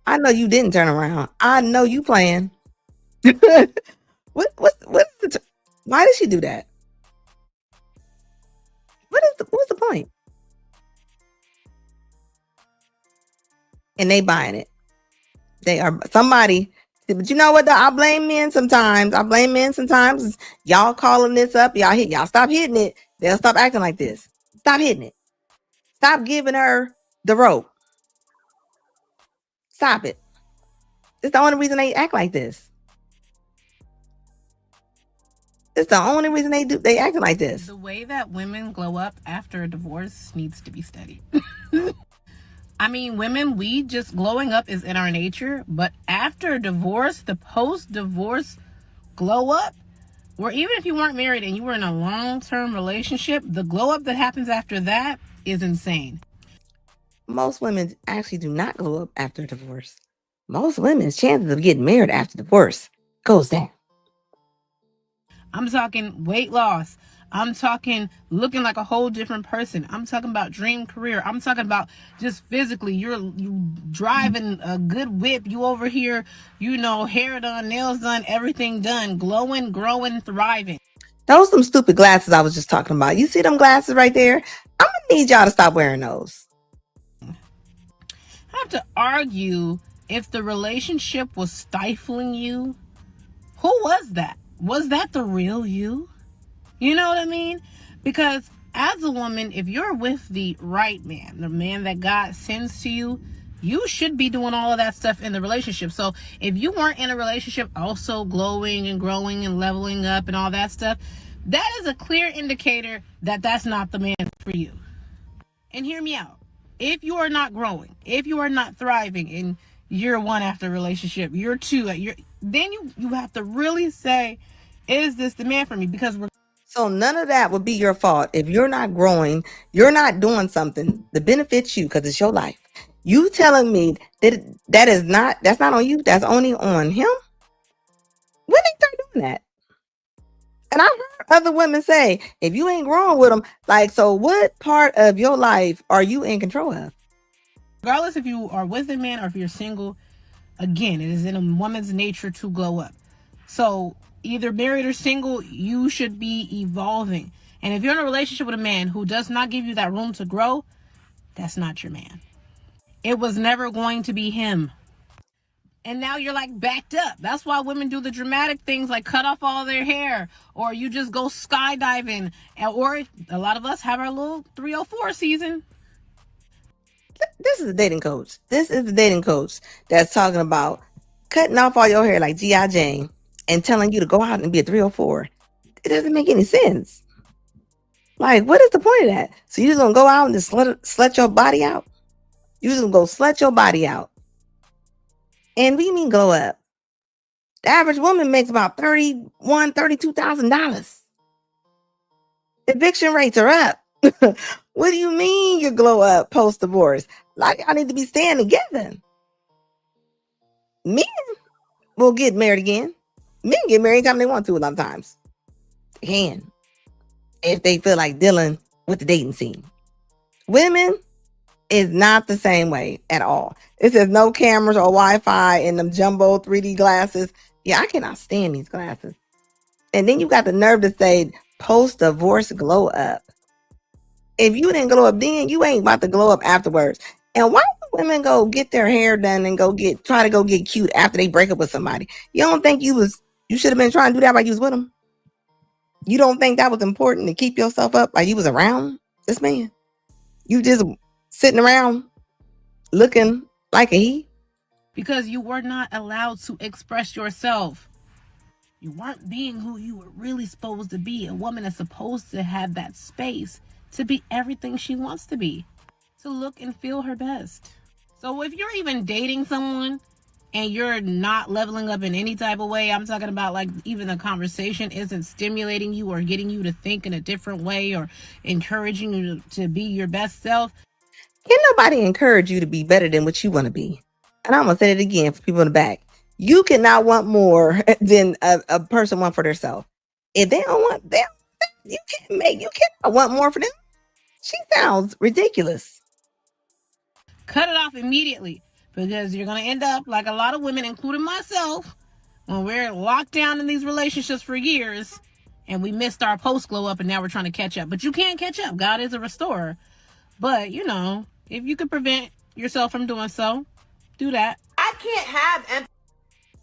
I know you didn't turn around. I know you playing. Why did she do that? What's the point? And they buying it. They are somebody. But you know what? I blame men sometimes. Y'all calling this up. Y'all stop hitting it. They'll stop acting like this. Stop hitting it. Stop giving her the rope. Stop it. It's the only reason they act like this. It's the only reason they acting like this. The way that women glow up after a divorce needs to be studied. I mean, women, we just glowing up is in our nature, but after divorce, the post-divorce glow up, or even if you weren't married and you were in a long-term relationship, the glow up that happens after that is insane. Most women actually do not glow up after a divorce. Most women's chances of getting married after divorce goes down. I'm talking weight loss. I'm talking looking like a whole different person. I'm talking about dream career. I'm talking about just physically. You driving a good whip. You over here, hair done, nails done, everything done. Glowing, growing, thriving. Those some stupid glasses I was just talking about. You see them glasses right there? I'm going to need y'all to stop wearing those. I have to argue if the relationship was stifling you. Who was that? Was that the real you? You know what I mean? Because as a woman, if you're with the right man, the man that God sends to you, you should be doing all of that stuff in the relationship. So if you weren't in a relationship also glowing and growing and leveling up and all that stuff, that is a clear indicator that that's not the man for you. And hear me out. If you are not growing, if you are not thriving in year one after a relationship, year two, then you have to really say, is this the man for me? Because so none of that would be your fault. If you're not growing, you're not doing something that benefits you because it's your life. You telling me that's not on you, that's only on him? When they start doing that? And I've heard other women say, if you ain't growing with them, like, so what part of your life are you in control of? Regardless if you are with a man or if you're single, again, it is in a woman's nature to glow up. So either married or single, you should be evolving. And if you're in a relationship with a man who does not give you that room to grow, that's not your man. It was never going to be him. And now you're like backed up. That's why women do the dramatic things like cut off all their hair, or you just go skydiving, or a lot of us have our little 304 season. This is the dating coach. This is the dating coach that's talking about cutting off all your hair like G.I. Jane and telling you to go out and be a 304. It doesn't make any sense. Like, what is the point of that? So you're just going to go out and just slut your body out? You're just going to go slut your body out. And what do you mean glow up? The average woman makes about $32,000. Eviction rates are up. What do you mean you glow up post-divorce? Like, I need to be staying together. Men will get married again. Men get married anytime they want to a lot of times. They can. If they feel like dealing with the dating scene. Women is not the same way at all. It says no cameras or Wi-Fi in them jumbo 3D glasses. Yeah, I cannot stand these glasses. And then you got the nerve to say post-divorce glow up. If you didn't glow up then, you ain't about to glow up afterwards. And why do women go get their hair done and try to go get cute after they break up with somebody? You don't think you should have been trying to do that while you was with them? You don't think that was important to keep yourself up while you was around this man? You just sitting around looking like a he? Because you were not allowed to express yourself. You weren't being who you were really supposed to be. A woman is supposed to have that space to be everything she wants to be, to look and feel her best. So if you're even dating someone and you're not leveling up in any type of way, I'm talking about like even the conversation isn't stimulating you or getting you to think in a different way or encouraging you to be your best self. Can nobody encourage you to be better than what you want to be? And I'm going to say it again for people in the back. You cannot want more than a person want for themselves. If they don't want them, you cannot want more for them. She sounds ridiculous. Cut it off immediately, because you're going to end up like a lot of women, including myself, when we're locked down in these relationships for years and we missed our post glow up and now we're trying to catch up. But you can't catch up. God is a restorer. But, you know, if you could prevent yourself from doing so, do that. I can't have empathy.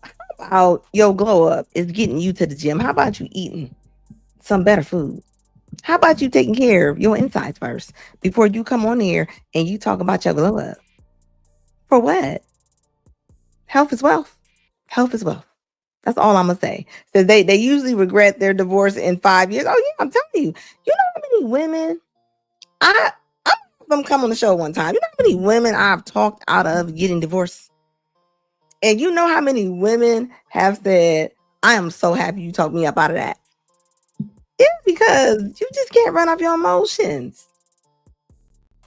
How about your glow up is getting you to the gym? How about you eating some better food? How about you taking care of your insides first before you come on here and you talk about your glow up? For what? Health is wealth. Health is wealth. That's all I'm gonna say. So they usually regret their divorce in 5 years. Oh yeah, I'm telling you. You know how many women I'm them come on the show one time. You know how many women I've talked out of getting divorced? And you know how many women have said, I am so happy you talked me up out of that. Yeah, because you just can't run off your emotions.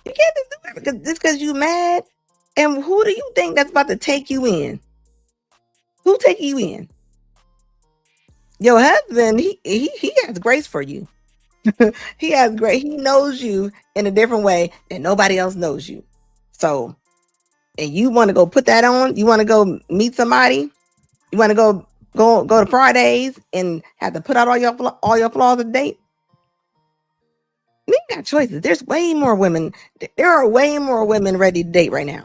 You can't just do it because you mad. And who do you think that's about to take you in? Who take you in? Your husband, he has grace for you. He has grace. He knows you in a different way that nobody else knows you. So, and you want to go put that on? You want to go meet somebody? You want to go to Fridays and have to put out all your flaws a date? You got choices. There's way more women. There are way more women ready to date right now.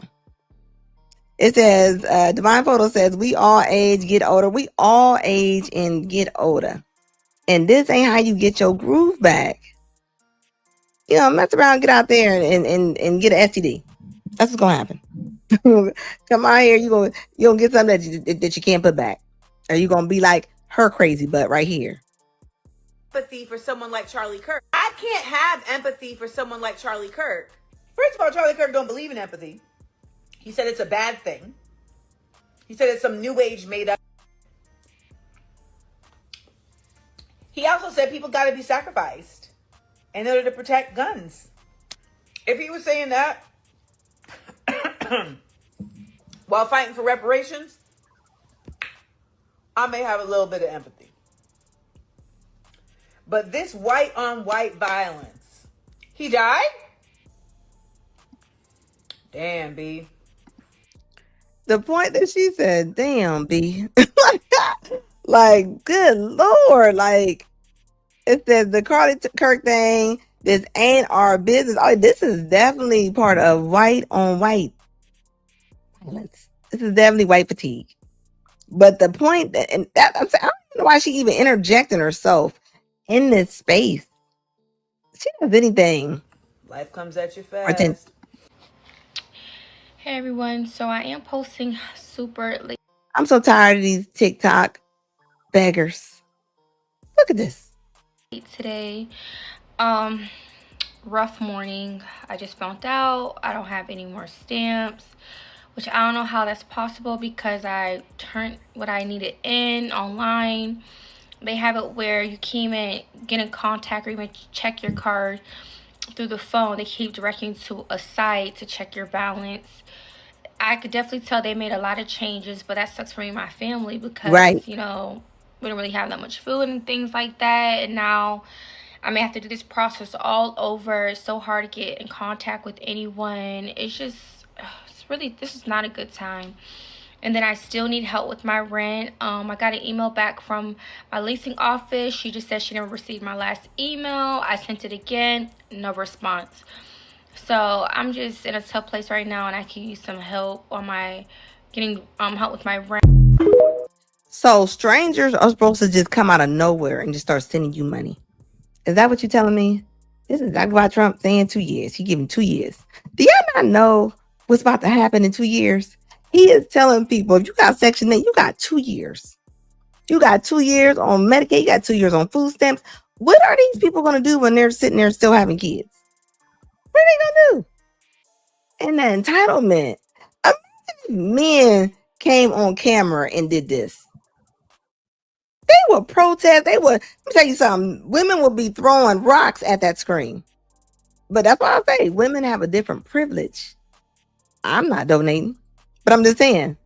It says, Divine Photo says, we all age, get older. We all age and get older. And this ain't how you get your groove back. You know, mess around, get out there and get an STD. That's what's gonna happen. Come out here, you gonna get something that you can't put back. Or you gonna be like her crazy butt right here. Empathy for someone like Charlie Kirk. I can't have empathy for someone like Charlie Kirk. First of all, Charlie Kirk don't believe in empathy. He said it's a bad thing. He said it's some new age made up. He also said people got to be sacrificed in order to protect guns. If he was saying that while fighting for reparations, I may have a little bit of empathy. But this white on white violence, he died? Damn, B. The point that she said, damn, B. Like, good Lord. Like, it says the Carly Kirk thing, this ain't our business. Oh, this is definitely part of white on white violence. This is definitely white fatigue. But the point that, and that I'm saying, I don't know why she even interjecting herself in this space. She does anything. Life comes at you fast. Hey everyone, so I am posting super late. I'm so tired of these TikTok beggars. Look at this. Today. Rough morning. I just found out I don't have any more stamps, which I don't know how that's possible because I turned what I needed in online. They have it where you can't even get in contact or even check your card through the phone. They keep directing to a site to check your balance. I could definitely tell they made a lot of changes, but that sucks for me and my family because, Right. you know, we don't really have that much food and things like that. And now I may have to do this process all over. It's so hard to get in contact with anyone. It's just, it's really, this is not a good time. And then I still need help with my rent. I got an email back from my leasing office. She just said she never received my last email. I sent it again, no response. So I'm just in a tough place right now, and I can use some help on my getting help with my rent. So strangers are supposed to just come out of nowhere and just start sending you money. Is that what you're telling me? This is exactly why Trump saying 2 years. He giving 2 years. Do y'all not know what's about to happen in 2 years? He is telling people, if you got Section 8, you got 2 years. You got 2 years on Medicaid. You got 2 years on food stamps. What are these people going to do when they're sitting there still having kids? What are they going to do? And the entitlement. Imagine if men came on camera and did this. They would protest. They would, let me tell you something. Women would be throwing rocks at that screen. But that's why I say women have a different privilege. I'm not donating, but I'm just saying.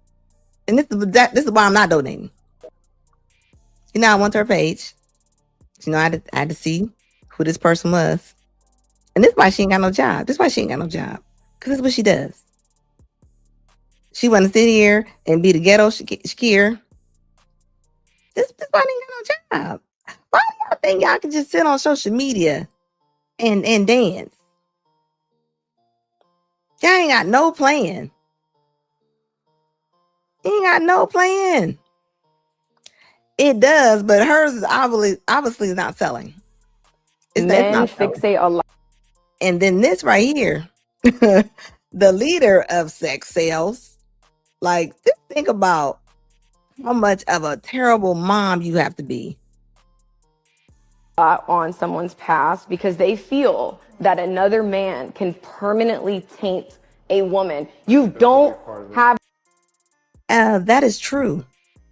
And this is why I'm not donating. You know, I went to her page. You know, I had to see who this person was. And this is why she ain't got no job. This is why she ain't got no job. Because this is what she does. She want to sit here and be the ghetto Shakir. This is why I ain't got no job. Why do y'all think y'all can just sit on social media and dance? Y'all ain't got no plan. You ain't got no plan. It does, but hers is obviously not selling. It's not selling. Fixate a lot. And then this right here, the leader of sex sales, like, just think about how much of a terrible mom you have to be. On someone's past because they feel that another man can permanently taint a woman. You don't have That is true.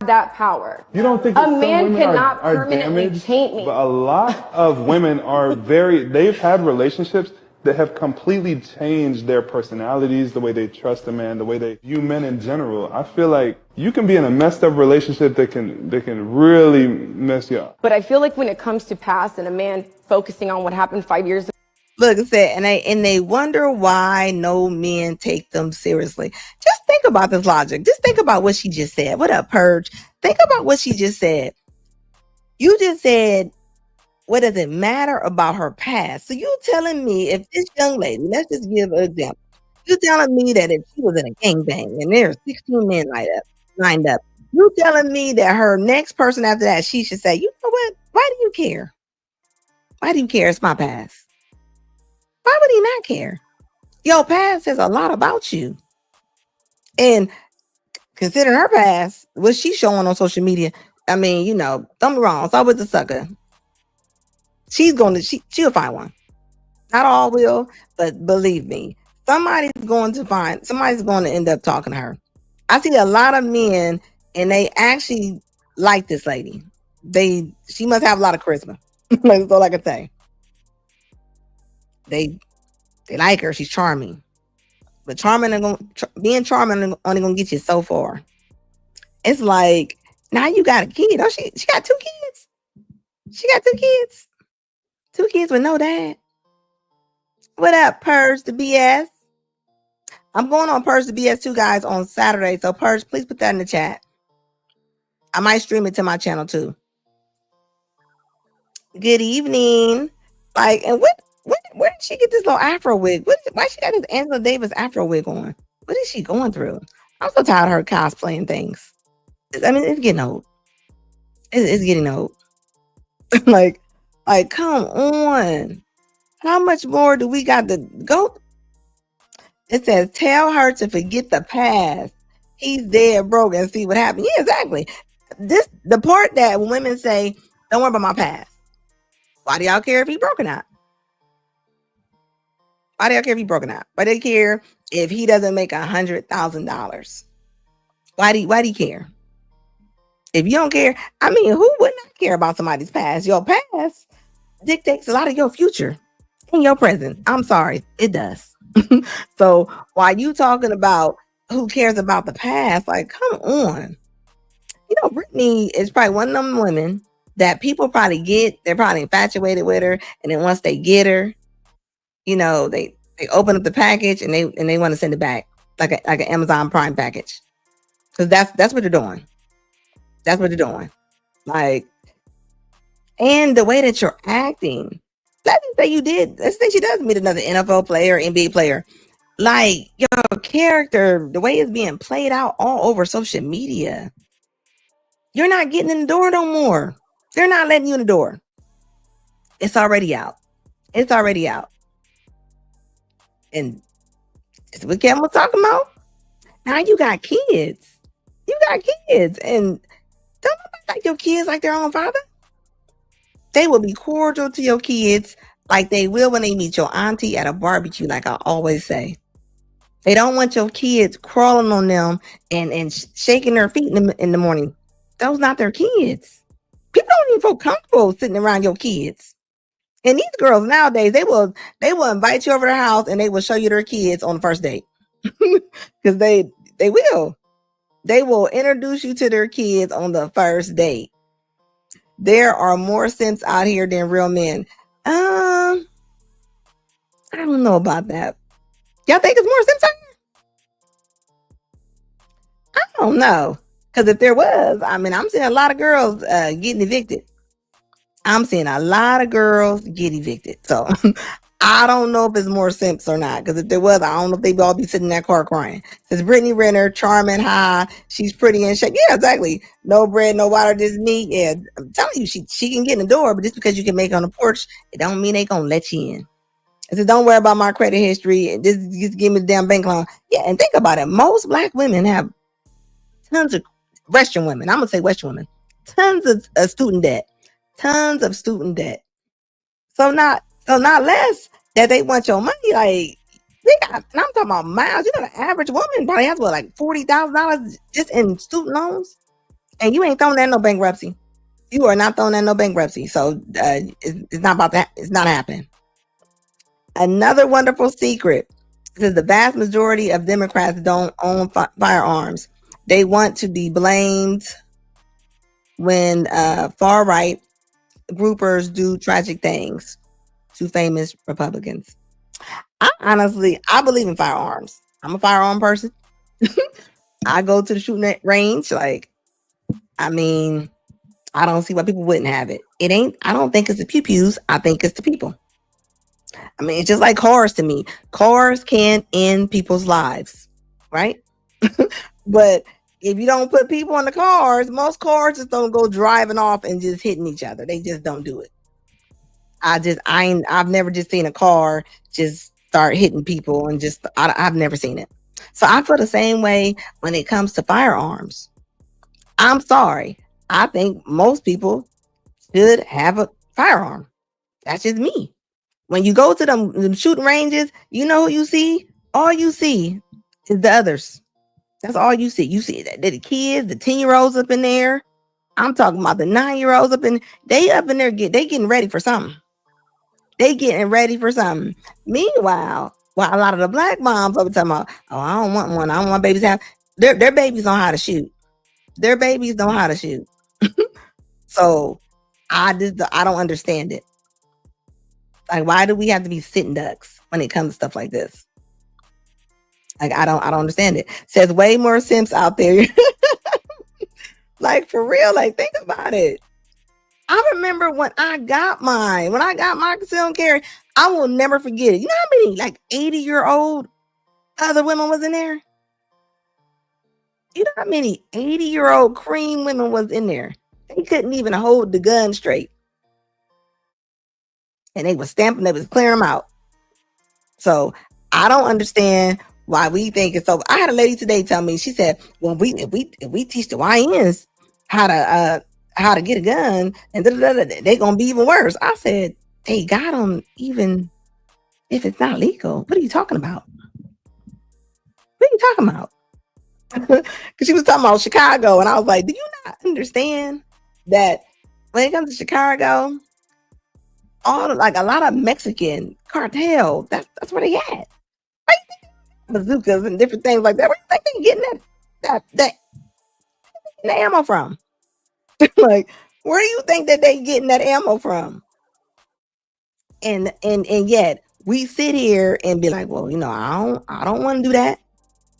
that power. You don't think a that some man women cannot are permanently damaged? taint me? But a lot of women are they've had relationships that have completely changed their personalities, the way they trust a man, the way they view men in general. I feel like you can be in a messed up relationship that can really mess you up. But I feel like when it comes to past and a man focusing on what happened 5 years ago. Look, I said, and they wonder why no men take them seriously. Just think about this logic. Just think about what she just said. What up, Purge? Think about what she just said. You just said, what does it matter about her past? So you telling me if this young lady, let's just give an example. You telling me that if she was in a gangbang and there are 16 men lined up, you telling me that her next person after that, she should say, you know what? Why do you care? Why do you care? It's my past. Why would he not care? Your past says a lot about you. And considering her past, what she's showing on social media, I mean, you know, don't be wrong. It's always a sucker. She'll find one. Not all will, but believe me, somebody's going to end up talking to her. I see a lot of men and they actually like this lady. She must have a lot of charisma. That's all I can say. They like her. She's charming. But being charming only gonna get you so far. It's like, now you got a kid. Oh, she got 2 kids. She got 2 kids. 2 kids with no dad. What up, Purge the BS? I'm going on Purge the BS 2, guys, on Saturday. So Purge, please put that in the chat. I might stream it to my channel too. Good evening. Like, and where did she get this little Afro wig? Why she got this Angela Davis Afro wig on? What is she going through? I'm so tired of her cosplaying things. It's getting old. It's getting old. like, come on. How much more do we got to go? It says, tell her to forget the past. He's dead broke and see what happened. Yeah, exactly. The part that women say, don't worry about my past. Why do y'all care if he broke or not? Why do y'all care if he broke or not? Why do they care if he doesn't make $100,000? Why do you care? If you don't care, I mean, who would not care about somebody's past? Your past dictates a lot of your future and your present. I'm sorry, it does. So while you talking about who cares about the past, like, come on. You know, Brittany is probably one of them women that people probably get. They're probably infatuated with her, and then once they get her, you know, they open up the package and they want to send it back like an Amazon Prime package, because that's what they're doing. That's what they're doing. Like, and the way that you're acting. Let's say she does meet another NFL player, NBA player. Like, your character, the way it's being played out all over social media, you're not getting in the door no more. They're not letting you in the door. It's already out. It's already out. And it's what Kevin was talking about. Now you got kids. You got kids. And don't nobody like your kids like their own father. They will be cordial to your kids like they will when they meet your auntie at a barbecue, like I always say. They don't want your kids crawling on them and shaking their feet in the morning. Those not their kids. People don't even feel comfortable sitting around your kids. And these girls nowadays, they will invite you over to their house and they will show you their kids on the first date. Because they will. They will introduce you to their kids on the first date. There are more simps out here than real men. I don't know about that. Y'all think it's more simps out here? I don't know. Because if there was, I mean, I'm seeing a lot of girls getting evicted. I'm seeing a lot of girls get evicted. So I don't know if it's more simps or not. Because if there was, I don't know if they'd all be sitting in that car crying. Says Brittany Renner, charming, high, she's pretty and shape. Yeah, exactly. No bread, no water, just meat. Yeah, I'm telling you, she can get in the door, but just because you can make it on the porch, it don't mean they gonna let you in. I said, don't worry about my credit history. Just give me the damn bank loan. Yeah, and think about it. Most black women have tons of Western women. I'm gonna say Western women. Tons of student debt. Tons of student debt. So not less that they want your money. Like, and I'm talking about miles. You know, the average woman probably has what, like $40,000 just in student loans, and you ain't throwing that in no bankruptcy. You are not throwing that in no bankruptcy. So it's not about that. It's not happening. Another wonderful secret is the vast majority of Democrats don't own firearms. They want to be blamed when far right groupers do tragic things to famous Republicans. I believe in firearms. I'm a firearm person. I go to the shooting range. Like, I mean, I don't see why people wouldn't have it. I don't think it's the pew-pews. I think it's the people. I mean, it's just like cars to me. Cars can end people's lives, right? But if you don't put people in the cars, most cars just don't go driving off and just hitting each other. They just don't do it. I've never just seen a car just start hitting people and I've never seen it. So I feel the same way when it comes to firearms. I'm sorry. I think most people should have a firearm. That's just me. When you go to them shooting ranges, you know who you see? All you see is the others. That's all you see. You see the kids, the 10-year-olds up in there. I'm talking about the 9-year-olds up in there. They getting ready for something. Meanwhile, while a lot of the black moms over talking about, oh, I don't want one. I don't want babies to have. Their babies know how to shoot. Their babies know how to shoot. So I don't understand it. Like, why do we have to be sitting ducks when it comes to stuff like this? Like, I don't understand it. Says way more simps out there. Like, for real, like, think about it. I remember when I got my concealed carry, I will never forget it. You know how many like 80-year-old other women was in there? You know how many 80-year-old cream women was in there? They couldn't even hold the gun straight. And they was stamping, they was clearing them out. So I don't understand why we think it's so. I had a lady today tell me, she said, well, if we teach the YNs how to get a gun, and they're gonna be even worse. I said, they got them even if it's not legal. What are you talking about? What are you talking about? Because she was talking about Chicago, and I was like, do you not understand that when it comes to Chicago, a lot of Mexican cartel, that's where they at. Right? Bazookas and different things like that. Where you think they getting that ammo from? Like, Where do you think that they getting that ammo from? And yet we sit here and be like, well, I don't want to do that.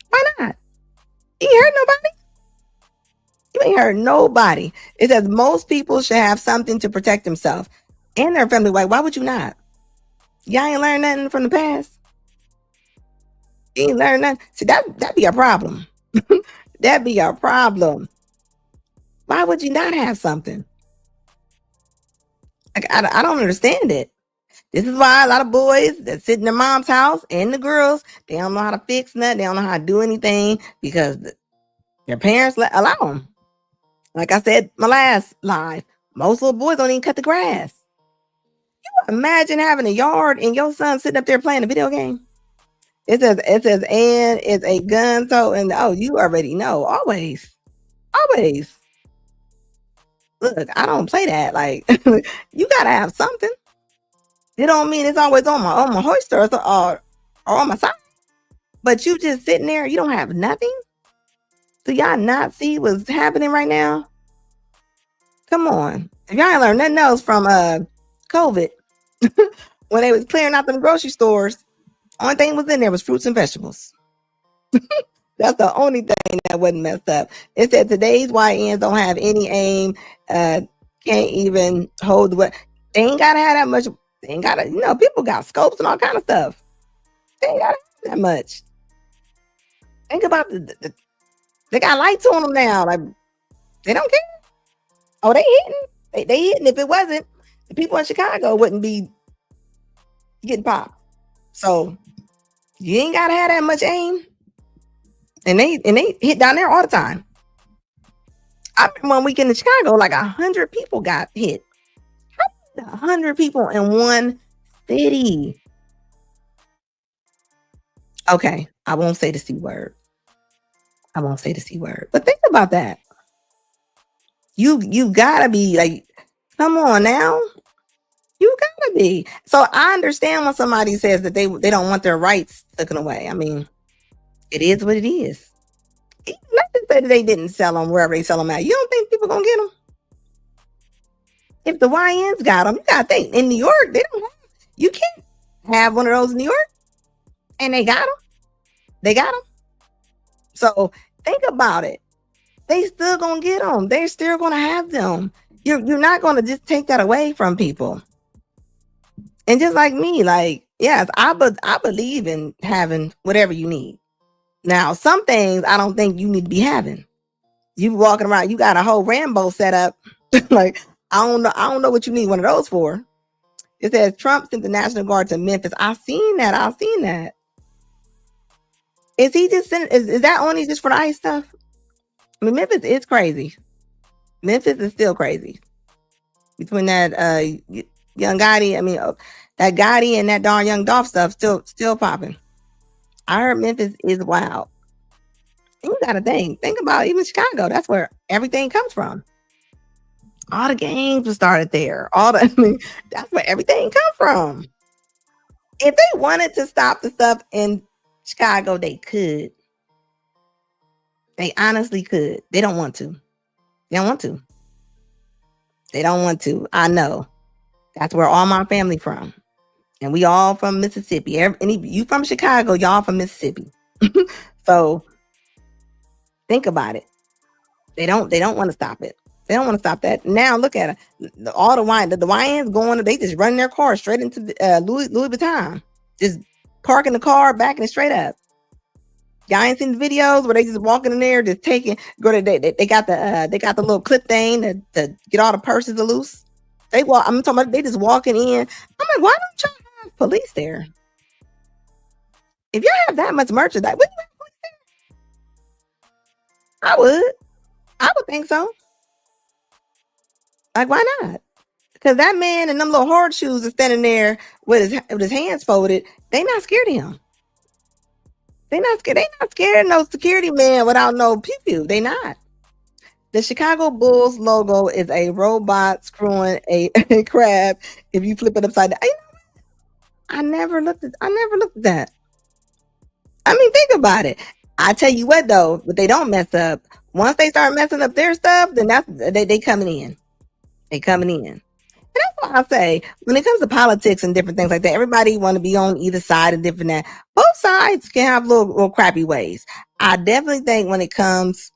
Why not? You ain't hurt nobody. You ain't hurt nobody. It says most people should have something to protect themselves and their family. Why would you not? Y'all ain't learned nothing from the past. You ain't learned nothing. See, that'd be a problem. That'd be a problem. Why would you not have something? Like, I don't understand it. This is why a lot of boys that sit in their mom's house and the girls, they don't know how to fix nothing. They don't know how to do anything because their parents allow them. Like I said, my last live, most little boys don't even cut the grass. You imagine having a yard and your son sitting up there playing a video game. It says, and it's a gun toe, and you already know. Always. Look, I don't play that. Like, you gotta have something. It don't mean it's always on my holster or on my side. But you just sitting there, you don't have nothing. Do y'all not see what's happening right now? Come on. If y'all ain't learned nothing else from COVID, when they was clearing out them grocery stores, only thing was in there was fruits and vegetables. That's the only thing that wasn't messed up. It said today's YNs don't have any aim, can't even hold the weapon. They ain't gotta have that much. They ain't gotta, people got scopes and all kind of stuff. They ain't gotta have that much. Think about they got lights on them now. Like, they don't care. Oh, they hitting. They hitting. If it wasn't, the people in Chicago wouldn't be getting popped. So you ain't gotta have that much aim. And they hit down there all the time. I remember one weekend in Chicago, like 100 people got hit. 100 people in one city. Okay, I won't say the C word. But think about that. You gotta be like, come on now. You gotta be. So I understand when somebody says that they don't want their rights taken away. I mean, it is what it is. Let's just say that they didn't sell them wherever they sell them at. You don't think people gonna get them? If the YNs got them, you gotta think in New York they don't have. You can't have one of those in New York, and they got them. They got them. So think about it. They still gonna get them. They're still gonna have them. You're not gonna just take that away from people. And just like me, like, yes, I believe in having whatever you need. Now, some things I don't think you need to be having. You walking around, you got a whole Rambo set up. Like, I don't know what you need one of those for. It says Trump sent the National Guard to Memphis. I've seen that. Is he just sent? Is that only just for the ICE stuff? I mean, Memphis is crazy. Memphis is still crazy. Between that young Gotti, that Gotti and that darn young Dolph stuff still popping. I heard Memphis is wild. You got to think about even Chicago. That's where everything comes from. All the gangs were started there. That's where everything comes from. If they wanted to stop the stuff in Chicago, they could. They honestly could. They don't want to. They don't want to. I know. That's where all my family from. And we all from Mississippi. You from Chicago, y'all from Mississippi. So think about it. They don't want to stop it. They don't want to stop that. Now look at it. All the YNs going, they just run their car straight into Louis Vuitton. Just parking the car, backing it straight up. Y'all ain't seen the videos where they just walking in there, just they got the little clip thing to get all the purses loose. I'm talking about they just walking in. I'm like, why don't y'all have police there? If y'all have that much merchandise, would you have police there? I would think so. Like, why not? Because that man and them little hard shoes are standing there with his hands folded. They not scared of him. They not scared of no security man without no pew-pew. They not. The Chicago Bulls logo is a robot screwing a crab. If you flip it upside down, I never looked at that. I mean, think about it. I tell you what, though, but they don't mess up. Once they start messing up their stuff, then they coming in. They coming in. And that's why I say, when it comes to politics and different things like that, everybody want to be on either side and different that. Both sides can have little crappy ways. I definitely think when it comes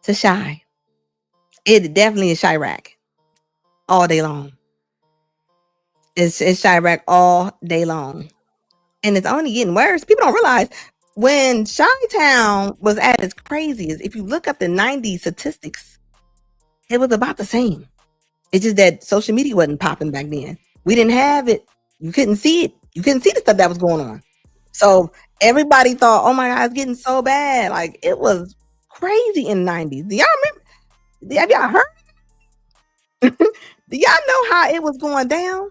to Shy, it definitely is Chirac all day long. It's Chirac all day long. And it's only getting worse. People don't realize when Chi-Town was at its craziest, if you look up the 90s statistics, it was about the same. It's just that social media wasn't popping back then. We didn't have it. You couldn't see it. You couldn't see the stuff that was going on. So everybody thought, oh my God, it's getting so bad. Like, it was crazy in the 90s. Do y'all remember? Have y'all heard? Do y'all know how it was going down?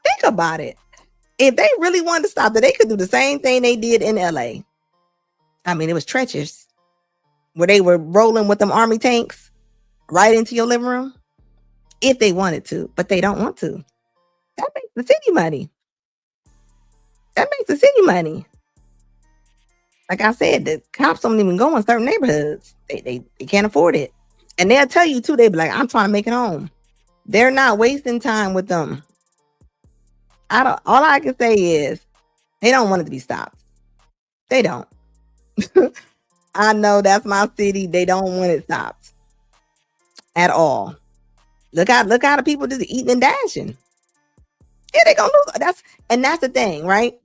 Think about it. If they really wanted to stop it, they could do the same thing they did in LA. I mean, it was treacherous, where they were rolling with them army tanks right into your living room if they wanted to, but they don't want to. That makes the city money. That makes the city money. Like I said, the cops don't even go in certain neighborhoods. They can't afford it. And they'll tell you too, they be like, I'm trying to make it home. They're not wasting time with them. All I can say is they don't want it to be stopped. They don't. I know that's my city. They don't want it stopped at all. Look how the people just eating and dashing. Yeah, they gonna lose. That's the thing, right?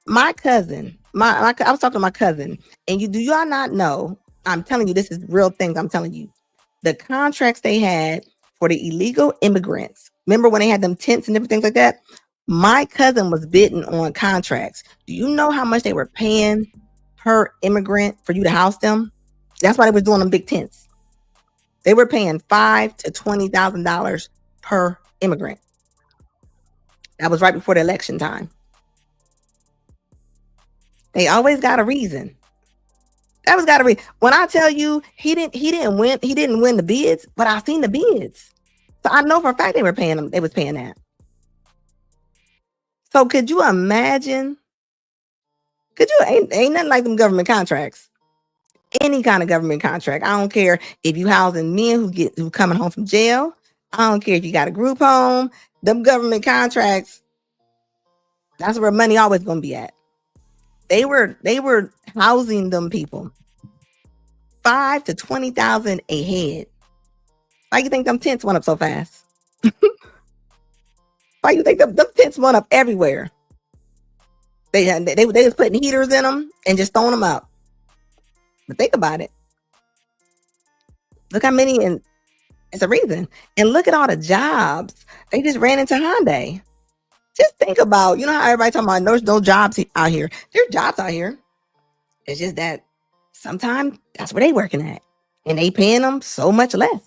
My cousin, I was talking to my cousin, and do y'all not know? I'm telling you, this is real things. I'm telling you, the contracts they had for the illegal immigrants. Remember when they had them tents and different things like that? My cousin was bidding on contracts. Do you know how much they were paying per immigrant for you to house them? That's why they were doing them big tents. They were paying $5,000 to $20,000 per immigrant. That was right before the election time. They always got a reason. That was got a reason. When I tell you he didn't win the bids, but I seen the bids. So I know for a fact they were paying them. They was paying that. So could you imagine? Ain't nothing like them government contracts. Any kind of government contract. I don't care if you housing men who coming home from jail. I don't care if you got a group home. Them government contracts, that's where money always gonna be at. They were housing them people. $5,000 to $20,000 a head. Why you think them tents went up so fast? Why you think them tents went up everywhere? They was putting heaters in them and just throwing them up. But think about it. Look how many, and it's a reason. And look at all the jobs they just ran into Hyundai. Just think about, you know how everybody talking about there's no jobs out here. There's jobs out here. It's just that sometimes that's where they working at, and they paying them so much less.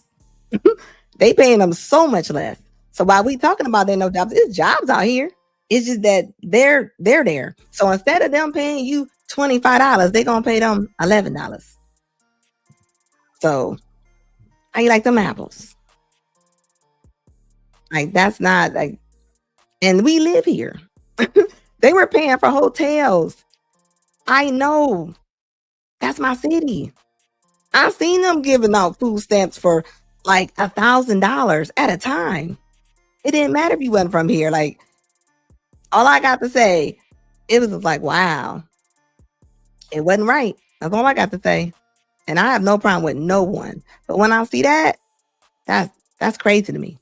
They paying them so much less. So while we talking about there no jobs, it's jobs out here. It's just that they're there. So instead of them paying you $25, they're gonna pay them $11. So how you like them apples? Like, that's not like, and we live here. They were paying for hotels. I know. That's my city. I seen them giving out food stamps for like $1,000 at a time. It didn't matter if you wasn't from here. Like, all I got to say, it was just like, wow. It wasn't right. That's all I got to say. And I have no problem with no one. But when I see that, that's crazy to me.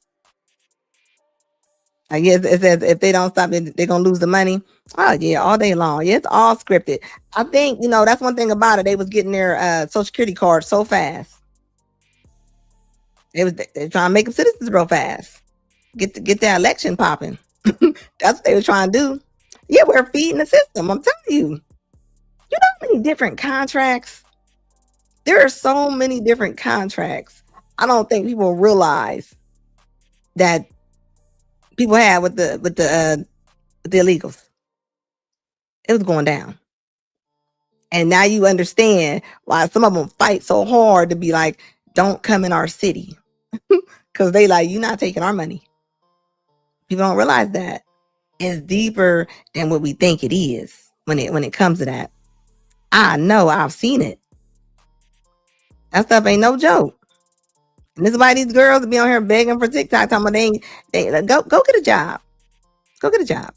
I guess it says if they don't stop, they're going to lose the money. Oh, yeah, all day long. Yeah, it's all scripted. I think, that's one thing about it. They was getting their Social Security cards so fast. They're trying to make them citizens real fast. Get that election popping. That's what they were trying to do. Yeah, we're feeding the system. I'm telling you. You know how many different contracts? There are so many different contracts. I don't think people realize that people have with the illegals. It was going down. And now you understand why some of them fight so hard to be like, don't come in our city. Because they like, you're not taking our money. People don't realize that it's deeper than what we think it is when it comes to that. I know, I've seen it. That stuff ain't no joke. And this is why these girls be on here begging for TikTok, talking about they go get a job. Go get a job.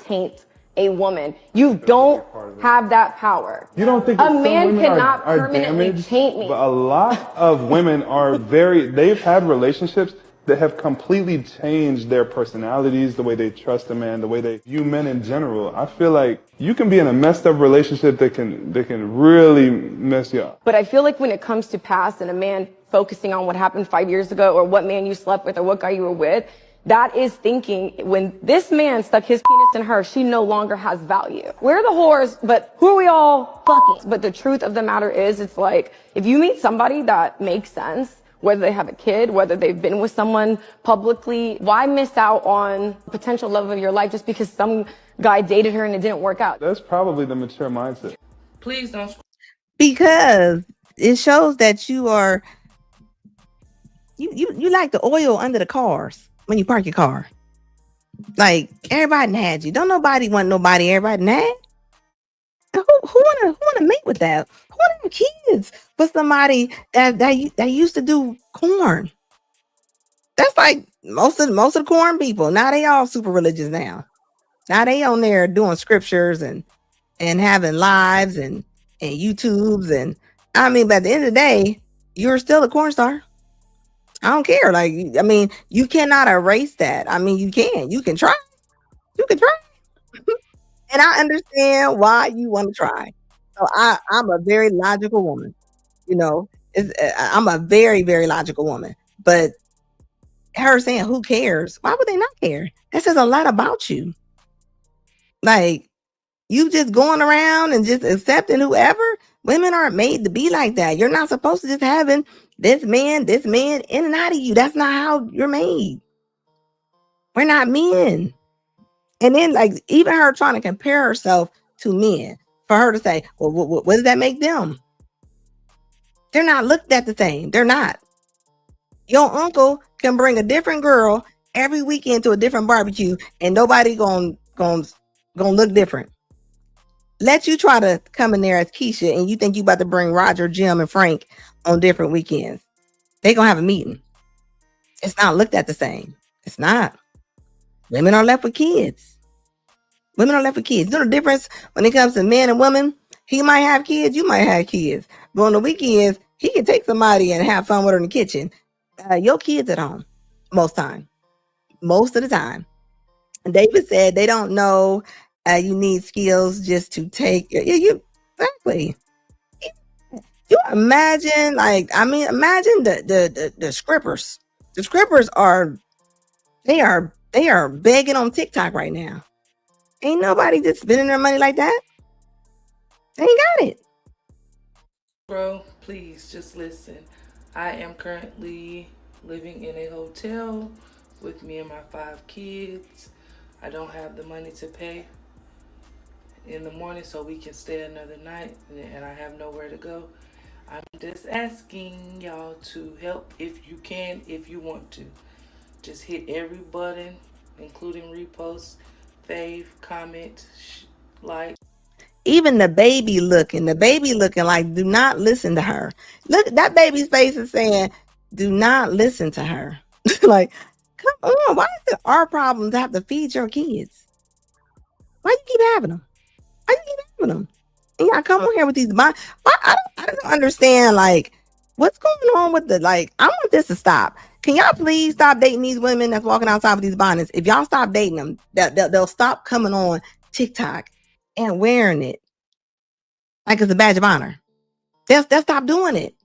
Taint a woman. You don't have that power. You don't think A that some man women cannot are permanently damaged? taint me. But a lot of women are they've had relationships that have completely changed their personalities, the way they trust a man, the way they view men in general. I feel like you can be in a messed up relationship that can really mess you up. But I feel like when it comes to past and a man focusing on what happened 5 years ago or what man you slept with or what guy you were with, that is thinking when this man stuck his penis in her, she no longer has value. We're the whores, but who are we all fucking? But the truth of the matter is, it's like, if you meet somebody that makes sense, whether they have a kid, whether they've been with someone publicly, why miss out on potential love of your life just because some guy dated her and it didn't work out? That's probably the mature mindset. Please don't. Because it shows that you are you like the oil under the cars when you park your car. Like everybody had you. Don't nobody want nobody. Everybody had. Who wanna mate with that? Who wanna have kids with somebody that used to do corn? That's like most of the corn people. Now they all super religious now. Now they on there doing scriptures and having lives and YouTubes and I mean, but at the end of the day, you're still a corn star. I don't care. Like, I mean, you cannot erase that. I mean, you can try. You can try. And I understand why you want to try. So I'm a very logical woman. You know, I'm a very, very logical woman. But her saying, who cares? Why would they not care? That says a lot about you. Like, you just going around and just accepting whoever. Women aren't made to be like that. You're not supposed to just having this man in and out of you. That's not how you're made. We're not men. And then, like, even her trying to compare herself to men, for her to say, well, what does that make them? They're not looked at the same. They're not. Your uncle can bring a different girl every weekend to a different barbecue, and nobody gonna look different. Let you try to come in there as Keisha, and you think you about to bring Roger, Jim, and Frank on different weekends. They gonna have a meeting. It's not looked at the same. It's not. Women are left with kids. Women are left with kids. You know the difference when it comes to men and women? He might have kids, you might have kids. But on the weekends, he can take somebody and have fun with her in the kitchen. Your kids at home, most of the time. And David said they don't know you need skills just to take. You exactly. You imagine, imagine the scrippers. The scrippers they are begging on TikTok right now. Ain't nobody just spending their money like that. They ain't got it. Bro, please just listen. I am currently living in a hotel with me and my 5 kids. I don't have the money to pay in the morning so we can stay another night, and I have nowhere to go. I'm just asking y'all to help if you can, if you want to. Just hit every button, including repost, fave, comment, like. Even the baby looking like, do not listen to her. Look, that baby's face is saying, do not listen to her. Like, come on, why is it our problem to have to feed your kids? Why you keep having them? And y'all come on here with these bonds. I don't understand, like, what's going on with the, like, I want this to stop. Can y'all please stop dating these women that's walking outside with these bonnets? If y'all stop dating them, they'll stop coming on TikTok and wearing it like it's a badge of honor. They'll stop doing it.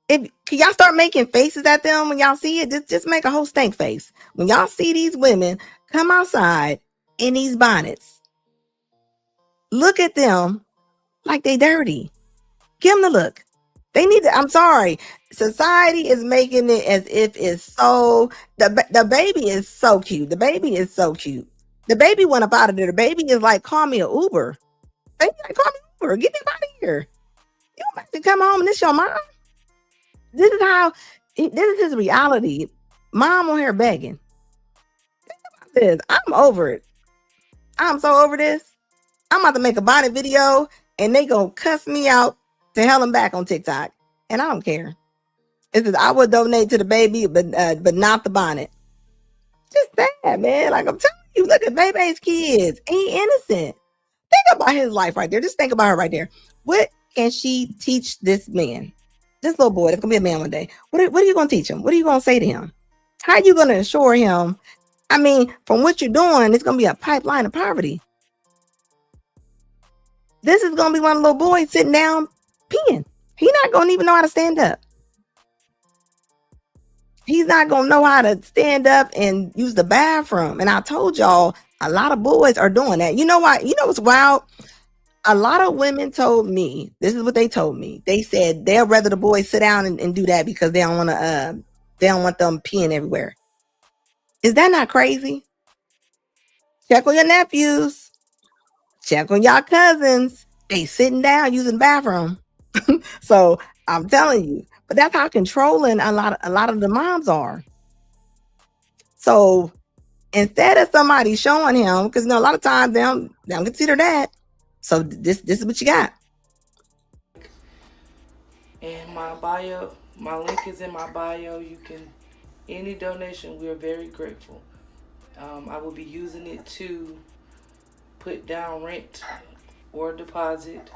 Can y'all start making faces at them when y'all see it? Just make a whole stank face. When y'all see these women come outside in these bonnets, look at them like they dirty. Give them the look. They need to, I'm sorry. Society is making it as if it's so, the baby is so cute. The baby is so cute. The baby went up out of there. The baby is like, call me an Uber. Baby, like, call me Uber. Get them out of here. You don't have to come home and this your mom. This is his reality. Mom on here begging. I'm over it. I'm so over this. I'm about to make a bonnet video and they gonna cuss me out to hell and back on TikTok. And I don't care. It says, I would donate to the baby, but not the bonnet. Just that, man. Like I'm telling you, look at Bebe's kids. He innocent. Think about his life right there. Just think about her right there. What can she teach this man? This little boy that's gonna be a man one day. What are you gonna teach him? What are you gonna say to him? How are you gonna assure him? I mean, from what you're doing, it's gonna be a pipeline of poverty. This is gonna be one of the little boys sitting down peeing. He's not gonna even know how to stand up. He's not gonna know how to stand up and use the bathroom. And I told y'all, a lot of boys are doing that. You know why? You know what's wild? A lot of women told me, this is what they told me. They said they'll rather the boys sit down and do that because they don't want to they don't want them peeing everywhere. Is that not crazy? Check on your nephews. Check on y'all cousins. They sitting down using the bathroom. So I'm telling you, but that's how controlling a lot of the moms are. So instead of somebody showing him, because a lot of times they don't consider that. So this is what you got. And my bio, my link is in my bio. You can, any donation, we are very grateful. I will be using it to put down rent or deposit